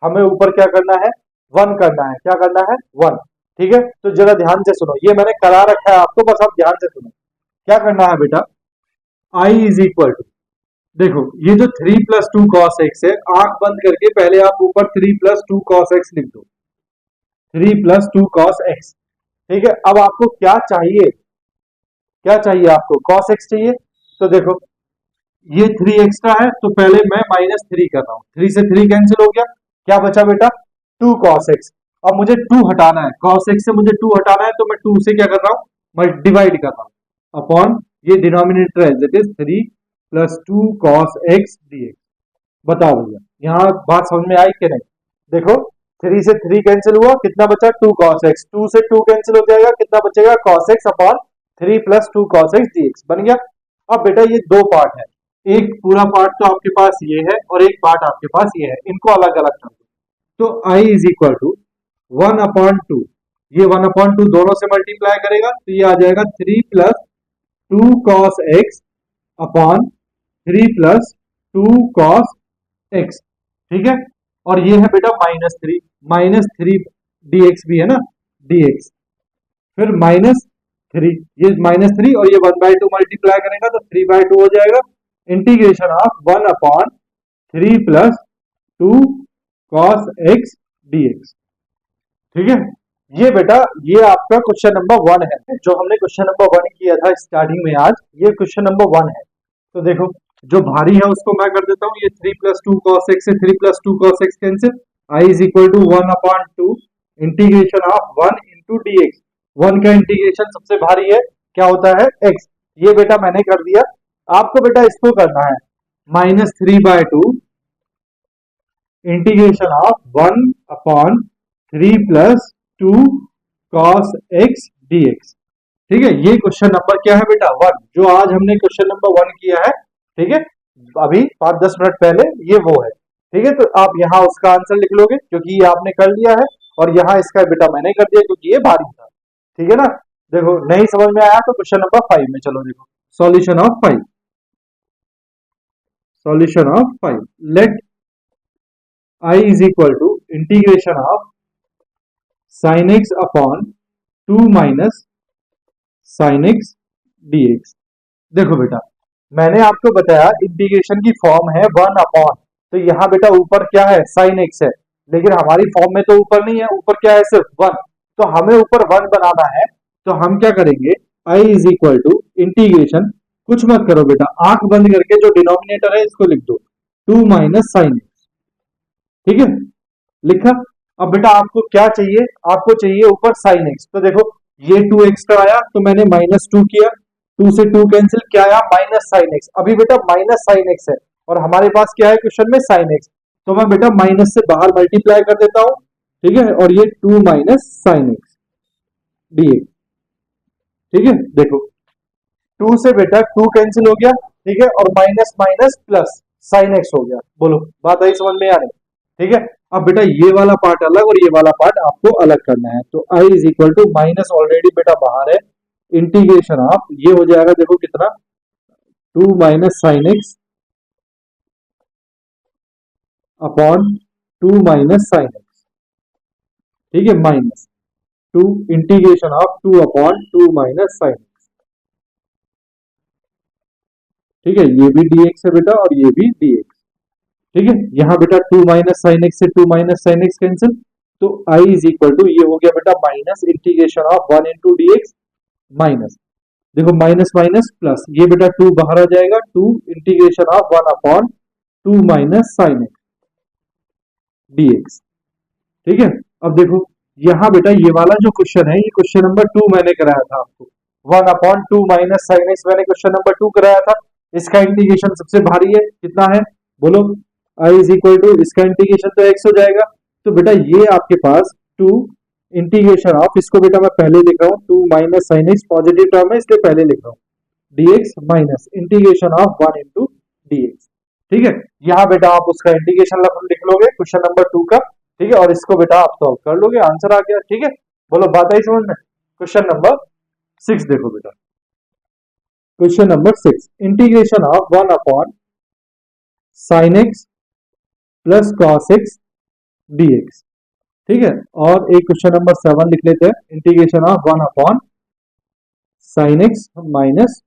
[SPEAKER 1] हमें ऊपर क्या करना है 1 करना है। क्या करना है 1। ठीक है, तो जरा ध्यान से सुनो, ये मैंने करा रखा है आपको, बस आप ध्यान से सुनो। क्या करना है बेटा, i इज इक्वल टू, देखो ये जो 3 प्लस 2 cos x है, आंख बंद करके पहले आप ऊपर 3 प्लस 2 cos x लिख दो, 3 प्लस 2 cos x। ठीक है, अब आपको क्या चाहिए, क्या चाहिए आपको cos x चाहिए। तो देखो ये 3x का है तो पहले मैं -3 कर रहा हूं, 3 से 3 कैंसिल हो गया, क्या बचा बेटा 2 cos x। अब मुझे 2 हटाना है, cos x से मुझे 2 हटाना है तो मैं 2 से क्या कर रहा हूं, मैं डिवाइड कर रहा हूं अपॉन ये डिनोमिनेटर है that is 3 plus 2 cos x dx। बताओ भैया यहाँ बात समझ में आई कि नहीं। देखो 3 से 3 कैंसिल हुआ, कितना बचा 2 cos x, 2 से 2 कैंसिल हो जाएगा, कितना बचेगा cos x upon 3 plus 2 cos x dx बन गया। अब बेटा ये दो पार्ट है, एक पूरा पार्ट तो आपके पास ये है और एक पार्ट आपके पास ये है, इनको अलग अलग कर दो। तो i is equal to 1 upon 2, ये 1 अपॉन 2 दोनों से मल्टीप्लाई करेगा तो ये आ जाएगा 3 plus 2 cos x upon 3 plus 2 cos x। ठीक है, और ये है बेटा -3 dx भी है ना, dx फिर -3, ये -3 और ये 1/2 मल्टीप्लाई करेगा तो 3/2 हो जाएगा, integration of 1 upon 3 plus 2 cos x dx। ठीक है, ये बेटा ये आपका क्वेश्चन नंबर 1 है, जो हमने क्वेश्चन नंबर 1 किया था स्टार्टिंग में आज, ये क्वेश्चन नंबर 1 है। तो देखो जो भारी है उसको मैं कर देता हूँ, ये 3 प्लस 2 cos x से 3 plus 2 cos x cancel, i is equal to 1 upon 2 integration of 1 into dx। 1 का इंटीग्रेशन सबसे भारी है, क्या होता है x। ये बेटा मैंने कर दिया, आपको बेटा इसको करना है -3/2 integration of 1 upon 3 plus 2 cos x dx। ठीक है, ये क्वेश्चन नंबर क्या है बेटा 1, जो आज हमने क्वेश्चन नंबर 1 किया है। ठीक है, अभी 5-10 मिनट पहले ये वो है। ठीक है, तो आप यहाँ उसका आंसर लिख लोगे क्योंकि ये आपने कर लिया है, और यहाँ इसका बेटा मैंने कर दिया क्योंकि ये भारी था। ठीक है ना, देखो नहीं समझ में आया तो क्वेश्चन नंबर 5 में चलो, देखो solution of 5, solution of 5, let i is equal to integration of sin x upon 2 minus sin x dx। देखो बेटा मैंने आपको बताया इंटीग्रेशन की फॉर्म है 1 अपॉन, तो यहाँ बेटा ऊपर क्या है sin x है, लेकिन हमारी फॉर्म में तो ऊपर नहीं है, ऊपर क्या है सिर्फ 1, तो हमें ऊपर 1 बनाना है। तो हम क्या करेंगे, i is equal to integration, कुछ मत करो बेटा, आंख बंद करके जो डिनोमिनेटर है इसको लिख दो 2 माइनस sin x। ठीक है, लिखा। अब बेटा आपको क्या चाहिए, आपको चाहिए ऊपर sin x। तो देखो ये 2x का आया तो मैंने -2 किया, 2 से 2 कैंसिल, क्या आया -sin x। अभी बेटा -sin x है और हमारे पास क्या है क्वेश्चन में sin x, तो मैं बेटा माइनस से बाहर मल्टीप्लाई कर देता हूं। ठीक है, और ये 2 माइनस sin x dx। ठीक है, देखो 2 से बेटा 2 कैंसिल हो गया, ठीक है, और minus minus plus sin x हो गया। बोलो बात आई समझ में आ रही। ठीक है, अब बेटा ये वाला पार्ट अलग और ये वाला पार्ट आपको अलग करना है। तो i is equal to minus already बेटा बाहर है, इंटीग्रेशन ऑफ ये हो जाएगा, देखो कितना 2 minus sin x upon 2 minus sin x। ठीक है, minus 2 integration of 2 upon 2 minus sin x। ठीक है, ये भी dx है बेटा और ये भी dx। ठीक है, यहाँ बेटा 2 माइनस साइन एक्स से 2 माइनस साइन एक्स कैंसिल, तो i इज इक्वल टू ये हो गया बेटा minus integration of 1 into D x minus, देखो माइनस माइनस प्लस, ये बेटा 2 बाहर आ जाएगा, 2 integration of 1 upon 2 minus sine x dx। ठीक है, अब देखो यहाँ बेटा ये वाला जो क्वेश्चन है, ये क्वेश्चन नंबर 2 मैंने कराया था आपको, one upon to minus sine x, मैंने क्वेश्चन नंबर 2 कराया था। इसका इंटीग्रेशन सबसे भारी है, कितना है बोलो, आई इज इक्वल टू, इसका इंटीग्रेशन तो एक्स हो जाएगा। तो बेटा ये आपके पास टू इंटीग्रेशन ऑफ, इसको बेटा मैं पहले लिख रहा हूँ, two minus sine x positive term है इसलिए पहले लिख रहा हूँ, dx minus integration of 1 into dx। ठीक है, यहाँ बेटा आप उसका इंटीग्रेशन लिख लोगे क्वेश्चन नंबर 2 का। ठीक है, और इसको बेटा आप सॉल्व कर लोगे, आंसर आ गया। ठीक है, बोलो बात आई समझ में। क्वेश्चन नंबर 6 देखो बेटा, question number 6, integration of 1 upon sine x plus cos x dx। ठीक है, और एक क्वेश्चन नंबर 7 लिख लेते हैं, integration of 1 upon sine x minus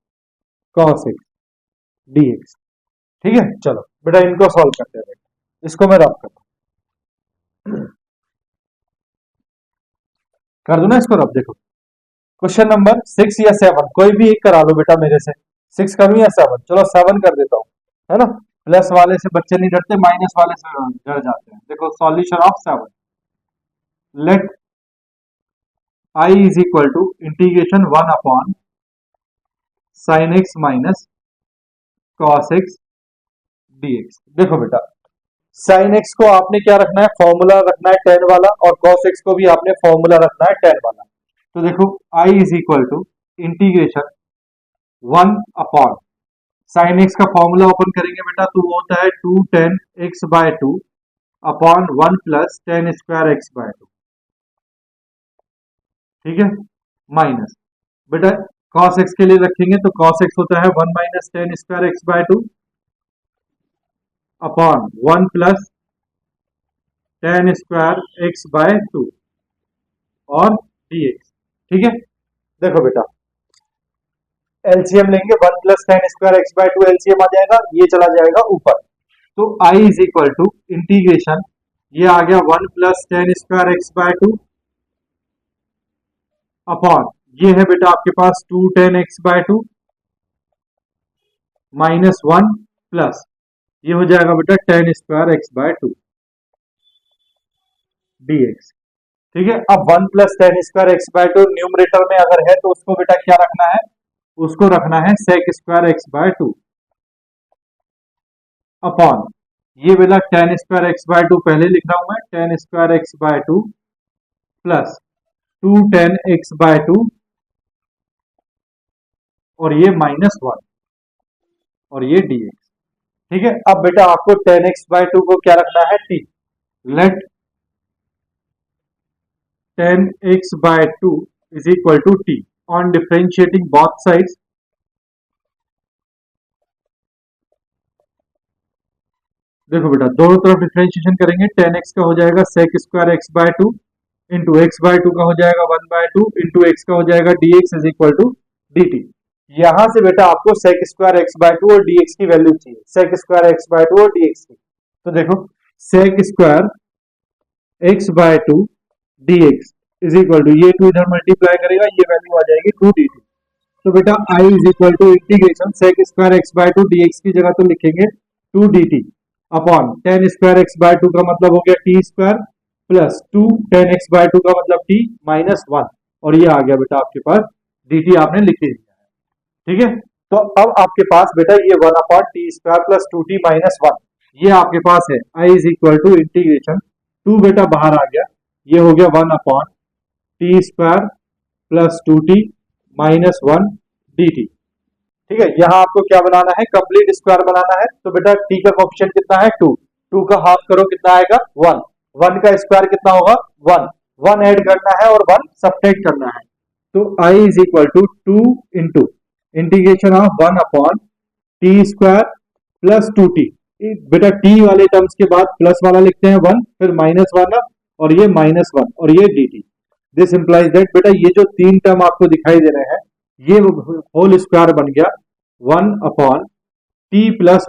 [SPEAKER 1] cos x dx। ठीक है, चलो बेटा इनको सॉल्व करते हैं, इसको मैं रब करता हूं, कर दो ना इसको रब। देखो क्वेश्चन नंबर 6 या 7 कोई भी एक करा लो बेटा मेरे से, 6 करूं या 7, चलो 7 कर देता हूं, है ना। प्लस वाले से बच्चे नहीं डरते, माइनस वाले से डर जाते हैं। देखो solution of 7, let I is equal to integration 1 upon sine x minus cos x dx। देखो बेटा साइन एक्स को आपने क्या रखना है, फॉर्मूला रखना है 10 वाला, और कॉस एक्स को भी आपने फॉर्मूला रखना है 10 वाला। तो देखो I is equal to integration 1 upon sine x का फॉर्मूला ओपन करेंगे बेटा, तो वो होता है 2 10 x by 2 upon 1 plus 10 square x by 2। ठीक है, माइनस बेटा कॉस एक्स के लिए रखेंगे तो कॉस एक्स होता है 1 minus 10 square x by 2 upon 1 plus 10 square x by 2 और dx। ठीक है, देखो बेटा एलसीएम लेंगे, 1 plus 10 square x by 2 LCM आ जाएगा, ये चला जाएगा ऊपर। तो I is equal to integration, ये आ गया 1 plus 10 square x by 2 upon, ये है बेटा आपके पास 2 10 एक्स बाय 2 माइनस 1 प्लस, ये हो जाएगा बेटा 10 स्क्वायर एक्स बाय 2 dx। ठीक है, अब 1 plus 10 square x by 2 numerator में अगर है तो उसको बेटा क्या रखना है, उसको रखना है sec square x by 2 upon, ये बेटा 10 स्क्वायर एक्स बाय 2 पहले लिख रहा हूं मैं, 10 square x by 2 plus 2 10 x by 2 और ये माइनस 1 और ये dx। ठीक है, अब बेटा आपको 10x बाय 2 को क्या रखना है, t। Let 10x by 2 is equal to t on differentiating both sides. देखो बेटा दोनों तरफ डिफरेंशिएशन करेंगे, 10x का हो जाएगा sec square x by 2 into x by 2 का हो जाएगा 1 बाय 2 इंटू एक्स का हो जाएगा dx is equal to dt। यहां से बेटा आपको सेक स्क्वायर एक्स बाय 2 और dx की वैल्यू चाहिए, सेक स्क्वायर एक्स बाय 2 और dx की। तो देखो sec square x by 2 dx is equal to, ये 2 इधर मल्टीप्लाई करेगा, ये वैल्यू आ जाएगी 2 dt। तो बेटा i is equal to integration sec square x by 2 dx की जगह तो लिखेंगे 2 dt upon 10 square x by 2 का मतलब हो गया T square plus 2 10 x by 2 का मतलब टी माइनस 1 और ये आ गया बेटा आपके पास dt आपने लिख ही दिया है। ठीक है, तो अब आपके पास बेटा ये 1 upon T square plus 2t minus 1 ये आपके पास है। i is equal to integration 2 बेटा बाहर आ गया, ये हो गया 1 upon T square plus 2t minus 1 dt। ठीक है, यहाँ आपको क्या बनाना है, कंप्लीट स्क्वायर बनाना है। तो बेटा t का कोएफिशिएंट कितना है 2, 2 का हाफ करो कितना आएगा 1, 1 का स्क्वायर कितना होगा 1, 1 ऐड करना है और 1 सब्ट्रैक्ट करना है। तो i is equal to 2 into integration of 1 upon T square plus 2t। बेटा t वाले टर्म्स के बाद प्लस वाला लिखते हैं 1, फिर माइनस वाला और ये माइनस 1 और ये dt। दिस इंप्लाइज दैट बेटा ये जो 3 टर्म आपको दिखाई दे रहे हैं ये होल स्क्वायर बन गया 1 upon T plus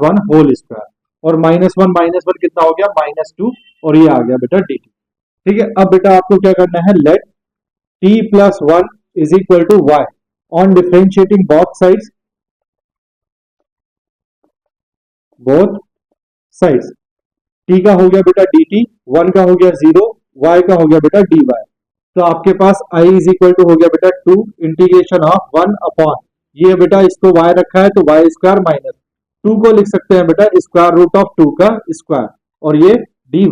[SPEAKER 1] 1 whole square और माइनस 1 कितना हो गया माइनस 2 और ये आ गया बेटा dt। ठीक है, अब बेटा आपको क्या करना है, let t plus 1 is equal to y on differentiating both sides. t का हो गया बेटा dt, 1 का हो गया 0, y का हो गया बेटा dy। तो आपके पास आई इज इक्वल टू हो गया बेटा 2 इंटीग्रेशन ऑफ 1 अपॉन, ये बेटा इसको y रखा है तो वाई स्क्वायर माइनस 2 को लिख सकते हैं बेटा स्क्वायर रूट ऑफ 2 का स्क्वायर, और ये dy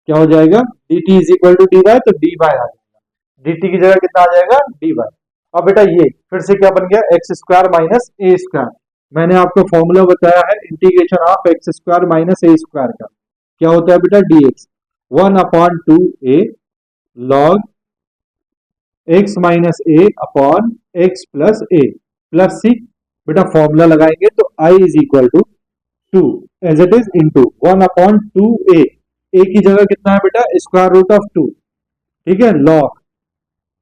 [SPEAKER 1] क्या हो जाएगा, dt is equal to dy, तो dy आ जाएगा, dt की जगह कितना आ जाएगा dy। अब बेटा ये फिर से क्या बन गया एक्स स्क्वायर माइनस ए स्क्वायर, मैंने आपको फॉर्मूला बताया है integration of X square minus A square का, क्या होता है बेटा dx 1 upon 2a log x minus ए अपॉन एक्स प्लस ए प्लस सी, बेटा फॉर्मूला लगाएंगे तो i is equal to 2 as it is into 1 upon 2a, a की जगह कितना है बेटा स्क्वायर रूट ऑफ 2, ठीक है, लॉग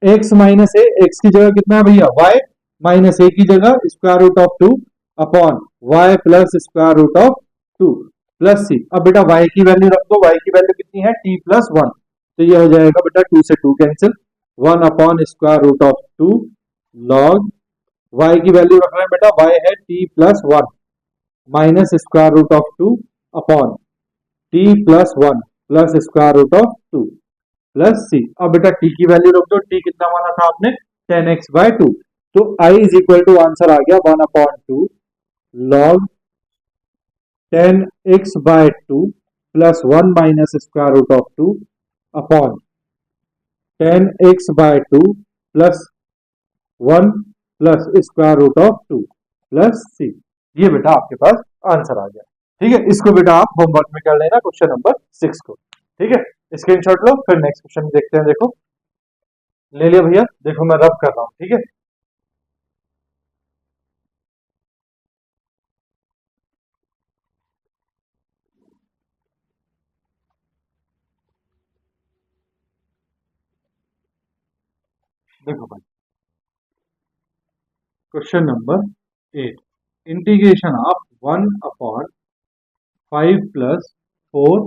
[SPEAKER 1] x माइनस ए, x की जगह कितना है भैया y माइनस ए की जगह square root of 2 upon y plus square root of 2 plus सी। अब बेटा y की वैल्यू रख दो, y की वैल्यू कितनी है t प्लस 1, तो ये हो जाएगा बेटा 2 से 2 cancel, 1 upon square root of 2 log y की वैल्यू रख रहे हैं बेटा y है t plus 1 minus square root of 2 upon t plus 1 plus square root of 2 plus सी। अब बेटा t की वैल्यू रख दो, t कितना माना था आपने 10x बाय 2, तो i is equal to answer आ गया 1 upon 2 log 10x by 2 plus 1 minus square root of 2 upon 10x by 2 plus 1 plus square root of 2 plus सी। ये बेटा आपके पास आंसर आ गया, ठीक है। इसको बेटा आप होमवर्क में कर लेना क्वेश्चन नंबर 6 को, ठीक है, स्क्रीनशॉट लो, फिर नेक्स्ट क्वेश्चन देखते हैं। देखो ले लिया भैया, देखो मैं रब कर रहा हूं, ठीक है। देखो भाई question number 8, integration of 1 upon 5 plus 4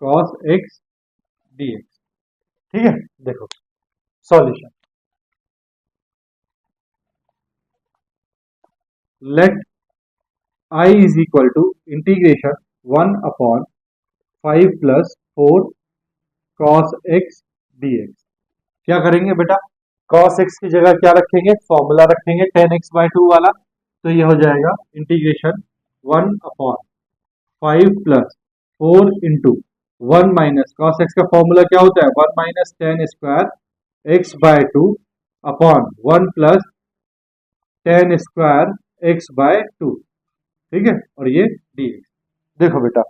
[SPEAKER 1] cos x dx, ठीक है। देखो solution, let i is equal to integration 1 upon 5 plus 4 cos x dx। क्या करेंगे बेटा, cos x की जगह क्या रखेंगे, फॉर्मूला रखेंगे 10x बाय 2 वाला, तो ये हो जाएगा integration 1 upon 5 plus 4 into 1 minus cos x का फॉर्मूला क्या होता है 1 minus 10 square x by 2 upon 1 plus 10 square x by 2, ठीक है, और ये dx। देखो बेटा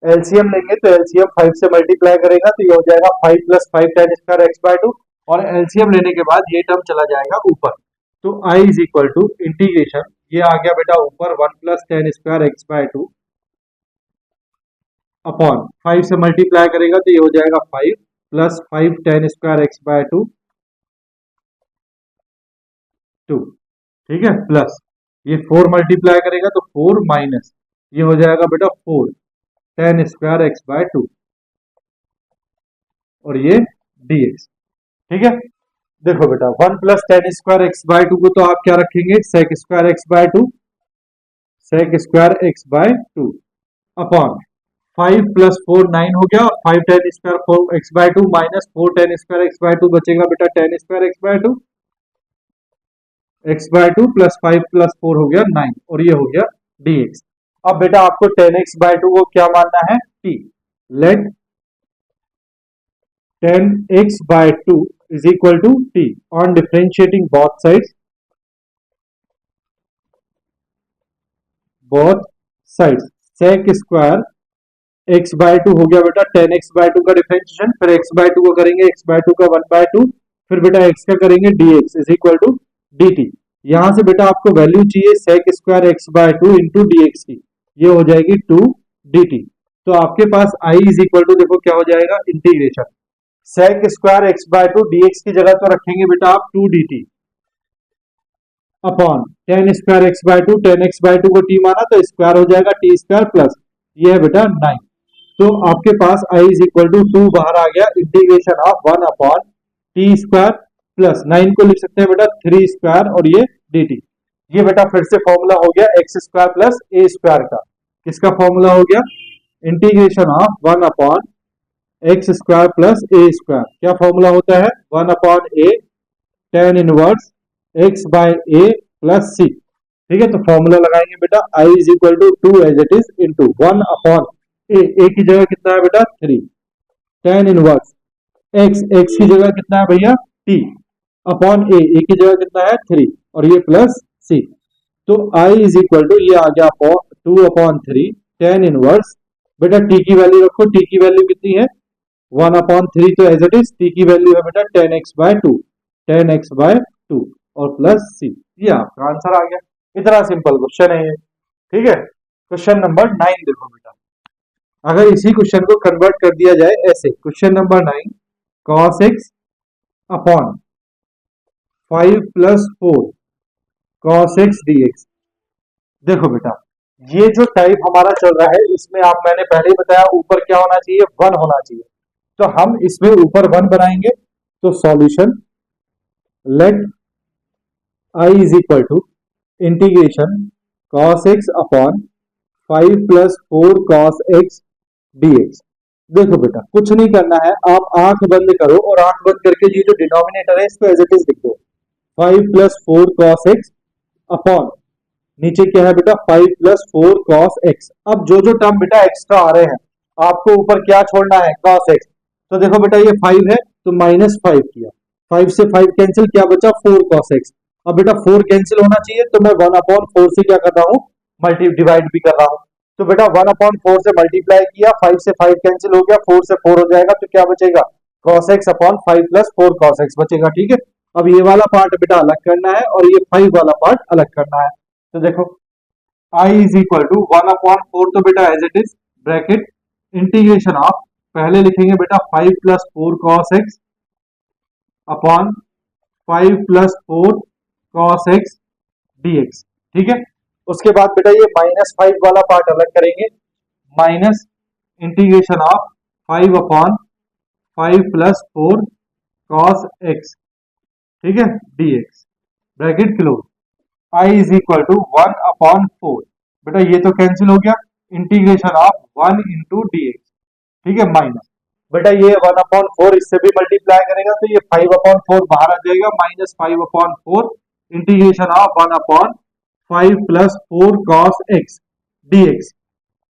[SPEAKER 1] एलसीएम लेंगे तो एलसीएम 5 से मल्टीप्लाई करेगा तो ये हो जाएगा 5 प्लस 5 10 स्क्वायर x बाय 2, और एलसीएम लेने के बाद ये टर्म चला जाएगा ऊपर, तो i is equal to integration, ये आ गया बेटा ऊपर 1 plus 10 square x by 2 upon 5 से मल्टीप्लाई करेगा तो ये हो जाएगा 5 प्लस 5 10 स्क्वायर x बाय 2 2, ठीक है, प्लस ये 4 मल्टीप्लाई करेगा तो 4 माइनस ये हो जाएगा बेटा 4 10 स्क्वायर x बाय 2, और ये dx, ठीक है। देखो बेटा 1 प्लस 10 स्क्वायर x बाय 2 को तो आप क्या रखेंगे sec square x by 2, sec square x by 2 upon 5 plus 4 9 हो गया, 5 10 square 4 x by 2 minus 4 10 square x by 2 बचेगा बेटा 10 square x by 2, x by 2 plus 5 plus 4 हो गया 9, और ये हो गया dx। अब बेटा आपको 10x बाय 2 को क्या मानना है t, let 10x by 2 is equal to t on differentiating both sides sec square x by 2 हो गया बेटा 10x बाय 2 का डिफरेंशिएशन, फिर x बाय 2 को करेंगे x बाय 2 का 1 बाय 2, फिर बेटा x का करेंगे dx is equal to dt। यहां से बेटा आपको वैल्यू चाहिए sec square x by 2 into dx की, ये हो जाएगी 2 dt। तो आपके पास i इज इक्वल टू देखो क्या हो जाएगा integration sec square x by 2 dx की जगह तो रखेंगे बेटा आप 2 dt upon 10 square x by 2, 10x by 2 को t माना तो स्क्वायर हो जाएगा t स्क्वायर प्लस ये है बेटा 9, तो आपके पास i इज इक्वल टू 2 बाहर आ गया, integration of 1 upon t square plus 9 को लिख सकते हैं बेटा 3 स्क्वायर, और ये dt। ये बेटा फिर से फॉर्मूला हो गया X square plus A square का, किसका फॉर्मूला हो गया integration of 1 upon x square plus A square, क्या फॉर्मूला होता है, 1/a tan inverse X by A plus सी। ठीक है, तो फॉर्मूला लगाएंगे बेटा, i is equal to 2 as it is into 1/a, A की जगह कितना है बेटा 3, tan इनवर्स एक्स की जगह कितना है भैया t अपॉन ए की जगह कितना है 3 और ये प्लस सी। तो i इज इक्वल टू ये आ गया 2/3 tan इनवर्स, बेटा t की वैल्यू रखो, t की वैल्यू कितनी है 1/3, तो एज इट इज t की वैल्यू है बेटा tan x बाय 2 और प्लस सी, ये आपका आंसर आ गया। इतना सिंपल क्वेश्चन है ये। ठीक है, क्वेश्चन नंबर 9 देखो बेटा, अगर इसी क्वेश्चन को कन्वर्ट कर दिया जाए ऐसे, question number 9 cos x upon 5 plus 4 cos x dx। देखो बेटा, ये जो टाइप हमारा चल रहा है इसमें मैंने पहले ही बताया ऊपर क्या होना चाहिए, 1 होना चाहिए, तो हम इसमें ऊपर 1 बनाएंगे। तो solution let i is equal to integration cos x upon 5 plus 4 cos x dx। देखो बेटा, कुछ नहीं करना है, आप आंख बंद करो और आंख बंद करके ये जो डिनोमिनेटर है इसको एज इट इज लिख दो, 5 प्लस 4 cos x अपॉन नीचे क्या है बेटा 5 प्लस 4 cos x। अब जो जो टर्म बेटा एक्स्ट्रा आ रहे हैं आपको ऊपर क्या छोड़ना है, cos x। तो देखो बेटा ये 5 है तो -5 किया, 5 से 5 कैंसिल, क्या बचा 4 cos x। अब बेटा 4 कैंसिल होना चाहिए तो मैं 1/4 से क्या कर रहा हूँ, मल्टी डिवाइड भी कर रहा हूँ। तो बेटा 1/4 से मल्टीप्लाई किया, 5 से 5 कैंसिल हो गया, 4 से 4 हो जाएगा, तो क्या बचेगा cos x upon 5 plus 4 cos x बचेगा। ठीक है, अब ये वाला पार्ट बेटा अलग करना है और ये 5 वाला पार्ट अलग करना है। तो देखो i इज इक्वल टू 1/4, तो बेटा as it is bracket integration of, पहले लिखेंगे बेटा 5 plus 4 cos x upon 5 plus 4 cos x dx। ठीक है, उसके बाद बेटा ये -5 वाला पार्ट अलग करेंगे, minus integration of 5 upon 5 plus 4 cos x, ठीक है dx, bracket close, i is equal to 1/4, बेटा ये तो कैंसिल हो गया, इंटीग्रेशन ऑफ 1 इंटू dx। ठीक है, माइनस बेटा ये 1/4 इससे भी मल्टीप्लाई करेगा तो ये 5/4 बाहर आ जाएगा, -5/4 integration of 1/5 plus 4 cos x dx।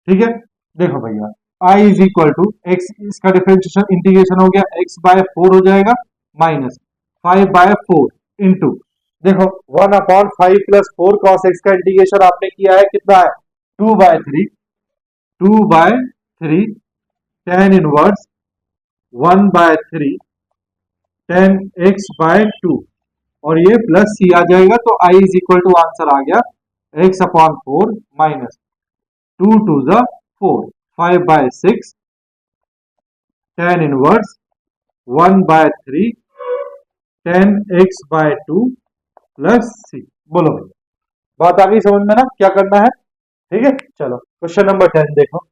[SPEAKER 1] ठीक है, देखो भैया i is equal to x, इसका डिफरेंशिएशन इंटीग्रेशन हो गया, x बाय 4 हो जाएगा माइनस 5/4 इंटू, देखो 1/5 प्लस 4 cos x का इंटीग्रेशन आपने किया है कितना है 2/3 tan inverse 1/3 tan x by 2 और ये प्लस सी आ जाएगा, तो i is equal to answer आ गया x/4 minus 2 to the 4 5/6 tan inverse 1/3 tan x by 2 plus C. बोलो भैया, बात आ गई समझ में ना क्या करना है। ठीक है, चलो क्वेश्चन नंबर 10 देखो,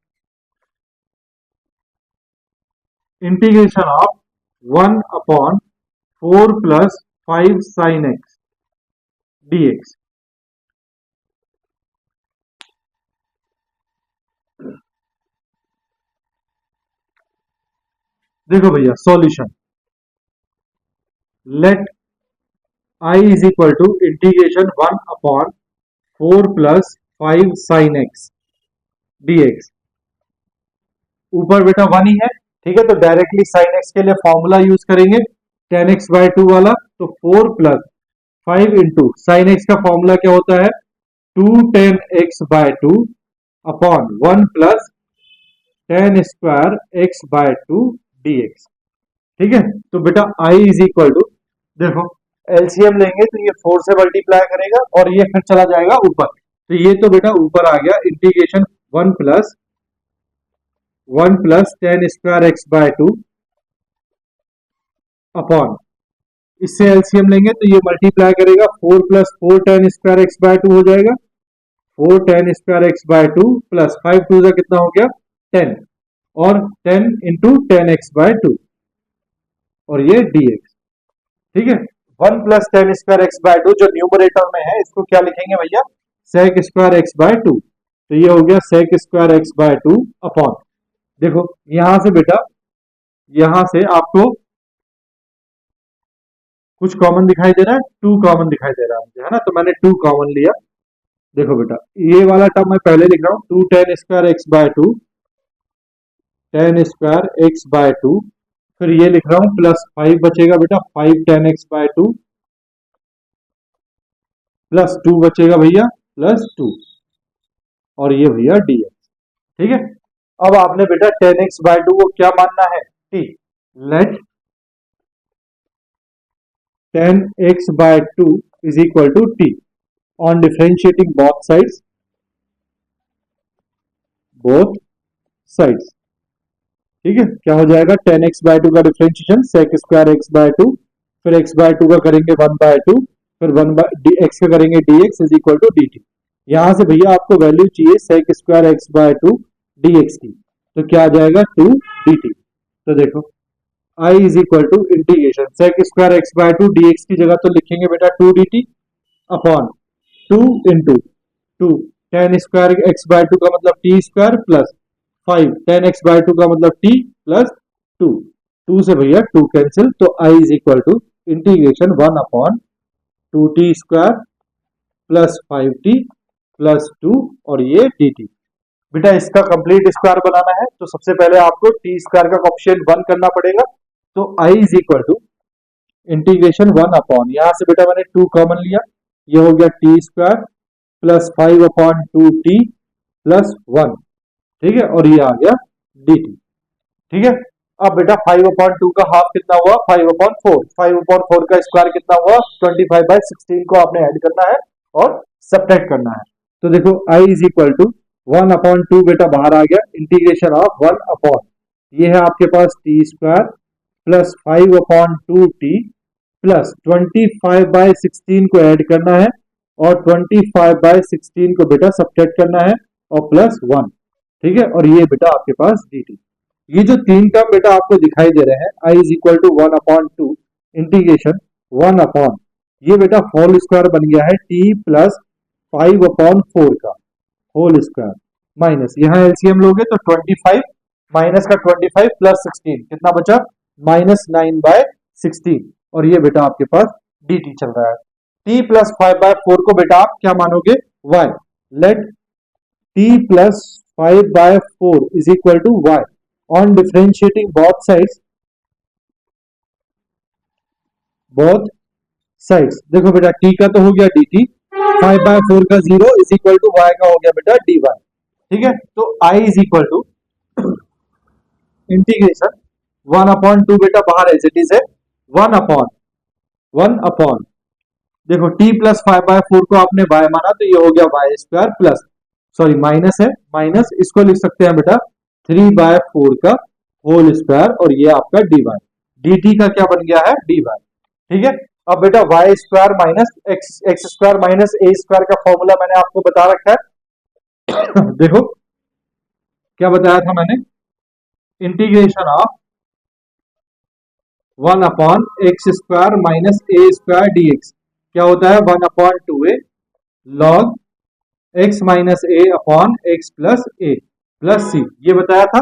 [SPEAKER 1] integration of 1/4 plus 5 sin x dx। देखो भैया solution let i is equal to integration 1/4 plus 5 sin x dx। ऊपर बेटा 1 ही है, ठीक है, तो डायरेक्टली sin x के लिए फॉर्मूला यूज करेंगे tan x बाय 2 वाला, तो 4 प्लस 5 इंटू साइन एक्स का फॉर्मूला क्या होता है 2 tan x by 2 upon 1 plus tan square x by 2 dx। ठीक है, तो बेटा i इज इक्वल टू, देखो एलसीएम लेंगे तो ये 4 से मल्टीप्लाई करेगा और ये फिर चला जाएगा ऊपर, तो ये तो बेटा ऊपर आ गया integration 1 plus tan square x by 2 upon, इससे एलसीएम लेंगे तो ये मल्टीप्लाई करेगा 4 plus 4 tan square x by 2 हो जाएगा, 4 tan square x by 2 plus 5 two का कितना हो गया 10 और 10 इंटू tan x बाय 2 और ये dx। ठीक है, 1 plus tan square x by 2 जो न्यूमरेटर में है इसको क्या लिखेंगे भैया sec स्क्वायर x बाय 2, तो ये हो गया sec square x by 2 upon, देखो यहां से बेटा यहां से आपको कुछ कॉमन दिखाई दे रहा है, टू कॉमन दिखाई दे रहा है मुझे, है ना, तो मैंने टू कॉमन लिया। देखो बेटा, ये वाला टर्म मैं पहले लिख रहा हूँ, two tan square x by two, tan square x by two, फिर ये लिख रहा हूँ प्लस फाइव बचेगा बेटा, five tan x by two, plus two बचेगा भैया, प्लस टू, और ये भैया डी एक्स। ठीक है, अब आपने बेटा टेन एक्स बाय टू को क्या मानना है, T. Let tan x by two is equal to T on differentiating both sides. ठीक है, क्या हो जाएगा, टेन एक्स बाय टू का differentiation sec square x by two, फिर एक्स बाय टू का करेंगे वन बाय टू, फिर वन बाय डी एक्स का करेंगे D X is equal to D T. यहां से भैया आपको वैल्यू चाहिए sec square x by two D X की, तो क्या आ जाएगा, टू डी टी। तो देखो I is equal to integration sec square x by two D X की जगह तो लिखेंगे बेटा two D T upon two into two, tan square x by two का मतलब T square plus five tan x by two का मतलब T plus to, to से भैया टू कैंसिल, तो I is equal to integration one upon two t square plus five t plus two, और ये D T. बेटा इसका complete square बनाना है तो सबसे पहले आपको टी स्क्वायर का कोएफिशिएंट वन करना पड़ेगा, तो I is equal to integration one upon, यहां से बेटा मैंने टू कॉमन लिया, ये हो गया T square plus five upon two t plus one. ठीक है, और ये आ गया डी टी। ठीक है, अब बेटा फाइव अपॉन टू का हाफ कितना हुआ, five upon four, five upon four का स्क्वायर कितना हुआ, 25/16 को आपने ऐड करना है और सब्ट्रैक्ट करना है। तो देखो I is equal to one upon two बेटा बाहर आ गया, इंटीग्रेशन ऑफ वन अपॉन, ये है आपके पास t square plus five upon two t plus 25/16 को ऐड करना है और 25/16 को बेटा सब्ट्रैक्ट करना है और प्लस वन। ठीक है, और ये बेटा आपके पास डी टी। ये जो तीन टर्म बेटा आपको दिखाई दे रहे हैं, I is equal to one upon two integration one upon, ये बेटा होल स्क्वायर बन गया है t plus five upon four का होल स्क्वायर, माइनस यहाँ एलसीएम लोगे तो 25 माइनस का 25 प्लस 16 कितना बचा, -9/16, और ये बेटा आपके पास डी टी चल रहा है। टी प्लस 5/4 को बेटा आप क्या मानोगे, Y. Let T plus 5/4 is equal to Y on differentiating both sides. देखो बेटा टी का तो हो गया डी टी, 5/4 का zero is equal to y का हो गया बेटा डी वाई। ठीक है, तो I is equal to integration one upon two बेटा बाहर एज इट इज है, वन अपॉन देखो टी प्लस 5/4 को आपने वाई माना तो ये हो गया Y square plus, sorry minus है, माइनस इसको लिख सकते हैं बेटा 3/4 का होल स्क्वायर, और ये आपका डी वाई, डी टी का क्या बन गया है, डी वाई। ठीक है, अब बेटा y square minus x x square minus ए स्क्वायर का फॉर्मूला मैंने आपको बता रखा है देखो क्या बताया था मैंने, integration of one upon x square minus A square d x क्या होता है, one upon two a log x minus A upon x plus A plus सी, ये बताया था।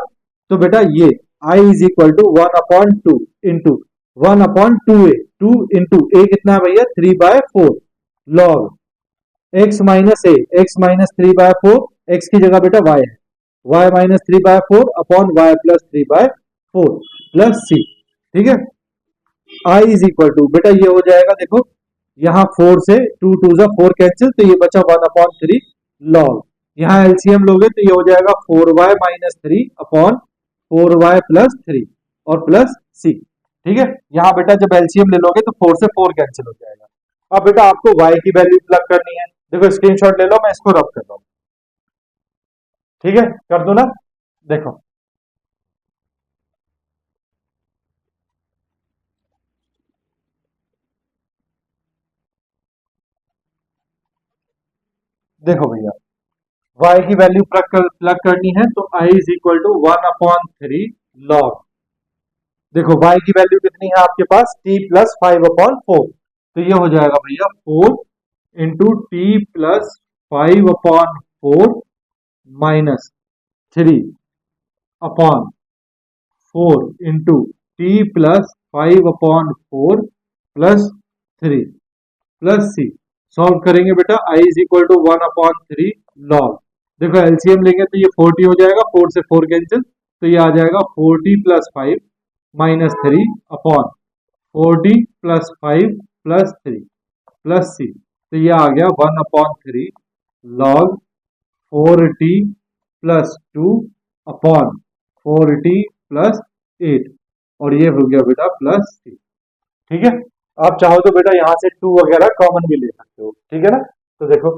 [SPEAKER 1] तो बेटा ये I is equal to one upon two into one upon two a, two into a कितना है भैया 3/4 log x minus a, x minus 3/4, x की जगह बेटा वाई है, Y minus 3/4 upon y plus 3/4 plus सी। ठीक है, आई इज इक्वल टू बेटा ये हो जाएगा, देखो यहाँ फोर से टू टू जा फोर कैंसिल, तो ये बचा वन अपॉन थ्री लॉग, यहाँ एलसीएम लोगे तो ये हो जाएगा 4y minus three upon 4y plus three और प्लस सी। ठीक है, यहाँ बेटा जब एलसीएम ले लोगे तो 4 से 4 कैंसिल हो जाएगा। अब बेटा आपको y की वैल्यू प्लग करनी है, देखो स्क्रीनशॉट ले लो, मैं इसको रब कर रहा हूँ। ठीक है, कर दो ना, देखो देखो भैया y की वैल्यू प्लग करनी है तो i is equal to one upon three log, देखो y की वैल्यू कितनी है आपके पास, t प्लस 5/4, तो ये हो जाएगा भैया 4 into t plus 5/4 minus 3 upon 4 into t plus 5/4 plus 3 plus c. Solve करेंगे बेटा, i is equal to 1/3 log. देखो एलसीएम लेंगे तो ये 40 हो जाएगा, 4 से 4 कैंसिल, तो ये आ जाएगा 40 plus 5 minus 3 upon 40 plus 5 plus 3 plus सी। तो ये आ गया 1/3 log 4t plus 2 upon 4t plus 8, और ये हो गया बेटा प्लस सी। ठीक है, आप चाहो तो बेटा यहाँ से 2 वगैरह कॉमन भी ले सकते हो, ठीक है ना। तो देखो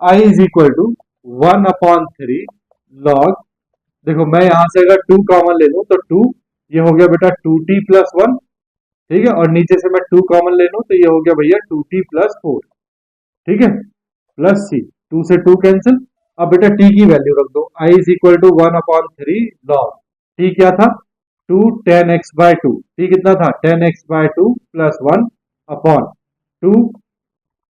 [SPEAKER 1] i is equal to 1/3 log, देखो मैं यहाँ से अगर 2 कॉमन ले लूँ तो 2, ये हो गया बेटा 2t प्लस 1, ठीक है, और नीचे से मैं 2 कॉमन ले लूँ तो ये हो गया भैया 2t प्लस 4, ठीक है, प्लस सी। 2 से 2 कैंसिल। अब बेटा t की वैल्यू रख दो, i is equal to 1/3 log, t क्या था 2 10x/2, t कितना था 10x/2 plus 1 upon 2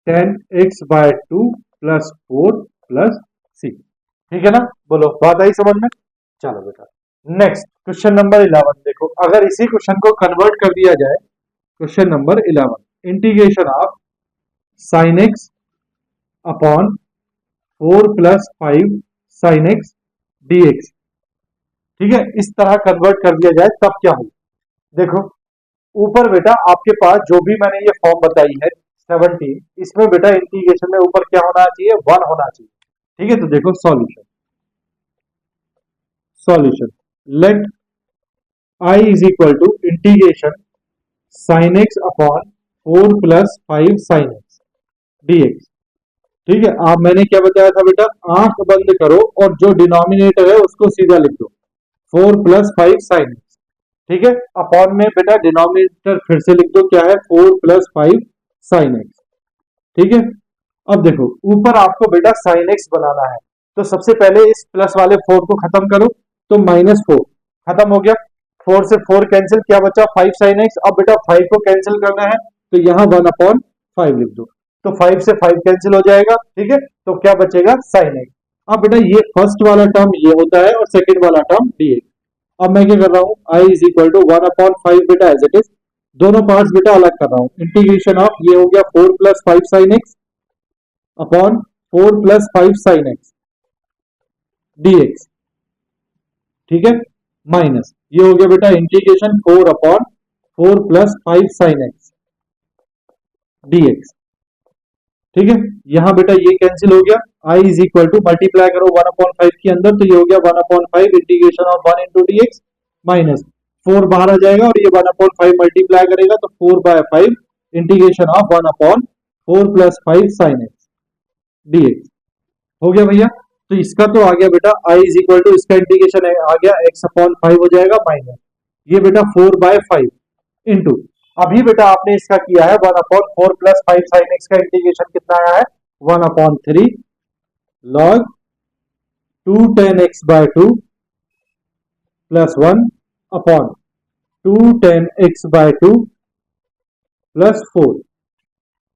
[SPEAKER 1] 10x/2 plus 4 plus सी। ठीक है ना, बोलो बात आई समझ में। चलो बेटा नेक्स्ट क्वेश्चन नंबर 11 देखो, अगर इसी क्वेश्चन को कन्वर्ट कर दिया जाए, question number 11, integration of sine x upon 4 plus 5 sine x dx, ठीक है, इस तरह कन्वर्ट कर दिया जाए तब क्या हो। देखो ऊपर बेटा आपके पास जो भी मैंने ये फॉर्म बताई है 17, इसमें बेटा इंटीग्रेशन में ऊपर क्या होना चाहिए 1 होना चाहिए, ठीक है। तो देखो solution, solution let i is equal to integration sine x upon 4 plus 5 sine x dx, ठीक है। आप मैंने क्या बताया था बेटा, आंख बंद करो और जो डिनोमिनेटर है उसको सीधा लिख दो 4 प्लस 5 साइन एक्स, ठीक है। अपॉन में बेटा डिनोमिनेटर फिर से लिख दो क्या है 4 प्लस 5 साइन एक्स, ठीक है। अब देखो ऊपर आपको बेटा साइन एक्स बनाना है, तो सबसे पहले इस प्लस वाले 4 को खत्म करो, तो -4 खत्म हो गया, 4 से 4 कैंसिल, क्या बचा 5 साइन एक्स। अब बेटा 5 को कैंसिल करना है तो यहाँ 1/5 लिख दो, तो 5 से 5 कैंसिल हो जाएगा, ठीक है, तो क्या बचेगा साइन एक्स। अब बेटा ये फर्स्ट वाला टर्म ये होता है और सेकंड वाला टर्म dx। अब मैं क्या कर रहा हूँ, i इज इक्वल टू 1/5 बेटा एज इट इज, दोनों पार्ट्स बेटा अलग कर रहा हूँ, इंटीग्रेशन ऑफ ये हो गया 4 plus 5 sine x upon 4 plus 5 sine x dx, ठीक है, माइनस ये हो गया बेटा integration 4/4 plus 5 sine x dx, ठीक है। यहां बेटा ये कैंसिल हो गया, i is equal to multiply करो 1/5 के अंदर, तो ये हो गया 1/5 integration of 1 into dx, minus 4 बाहर आ जाएगा और ये 1/5 मल्टीप्लाई करेगा तो 4/5 integration of 1/4 plus 5 sine x dx हो गया भैया। तो इसका तो आ गया बेटा i इज इक्वल टू, इसका इंटीग्रेशन आ गया x/5 हो जाएगा, माइनस ये बेटा 4/5 इंटू, अभी बेटा आपने इसका किया है 1/4 प्लस 5 साइन एक्स का इंटीग्रेशन कितना आया है 1/3 log 2 10x/2 plus 1 upon 2 10x/2 plus 4,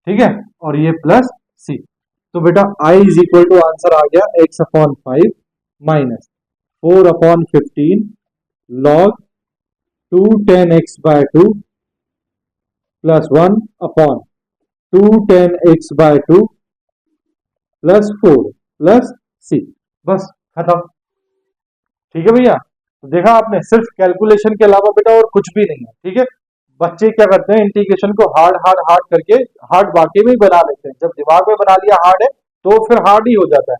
[SPEAKER 1] ठीक है, और ये प्लस सी। तो बेटा i is equal to answer आ गया x/5 minus 4/15 log 2 10x/2 plus 1 upon 2 10x/2 plus 4 plus c, बस खत्म। ठीक है भैया, तो देखा आपने सिर्फ कैलकुलेशन के अलावा बेटा और कुछ भी नहीं है, ठीक है। बच्चे क्या करते हैं इंटीग्रेशन को हार्ड हार्ड हार्ड करके हार्ड वाकई में ही बना लेते हैं, जब दिमाग में बना लिया हार्ड है तो फिर हार्ड ही हो जाता है।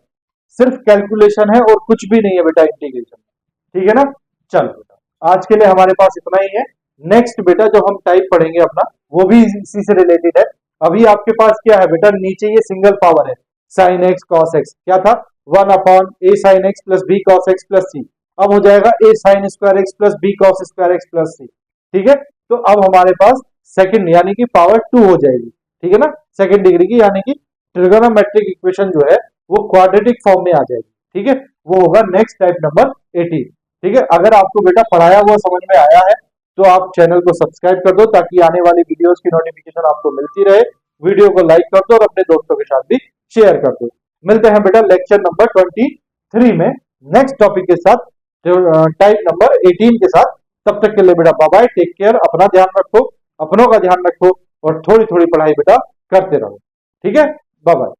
[SPEAKER 1] सिर्फ कैलकुलेशन है और कुछ भी नहीं है बेटा इंटीग्रेशन, ठीक है ना। चलो बेटा आज के लिए हमारे पास इतना ही है। नेक्स्ट बेटा जो हम टाइप पढ़ेंगे अपना वो भी इसी से रिलेटेड है। अभी आपके पास क्या है बेटा, नीचे ये सिंगल पावर है साइन एक्स कॉस एक्स, क्या था 1/a sine x plus b cos x plus सी, अब हो जाएगा a sine square x plus b cos square x plus सी, ठीक है। तो अब हमारे पास सेकंड यानी कि पावर 2 हो जाएगी, ठीक है ना, सेकंड डिग्री की, यानी कि ट्रिगोनोमेट्रिक इक्वेशन जो है वो क्वाड्रेटिक फॉर्म में आ जाएगी, ठीक है। वो होगा नेक्स्ट टाइप नंबर 18, ठीक है। अगर आपको बेटा पढ़ाया हुआ समझ में आया है तो आप चैनल को सब्सक्राइब कर दो ताकि आने वाली वीडियोस की नोटिफिकेशन आपको मिलती रहे। वीडियो को लाइक कर दो और अपने दोस्तों के साथ भी शेयर कर दो। मिलते हैं बेटा लेक्चर नंबर 23 में नेक्स्ट टॉपिक के साथ, टाइप नंबर 18 के साथ। तब तक के लिए बेटा बाय बाय, टेक केयर, अपना ध्यान रखो, अपनों का ध्यान रखो और थोड़ी थोड़ी पढ़ाई बेटा करते रहो। ठीक है, बाय बाय।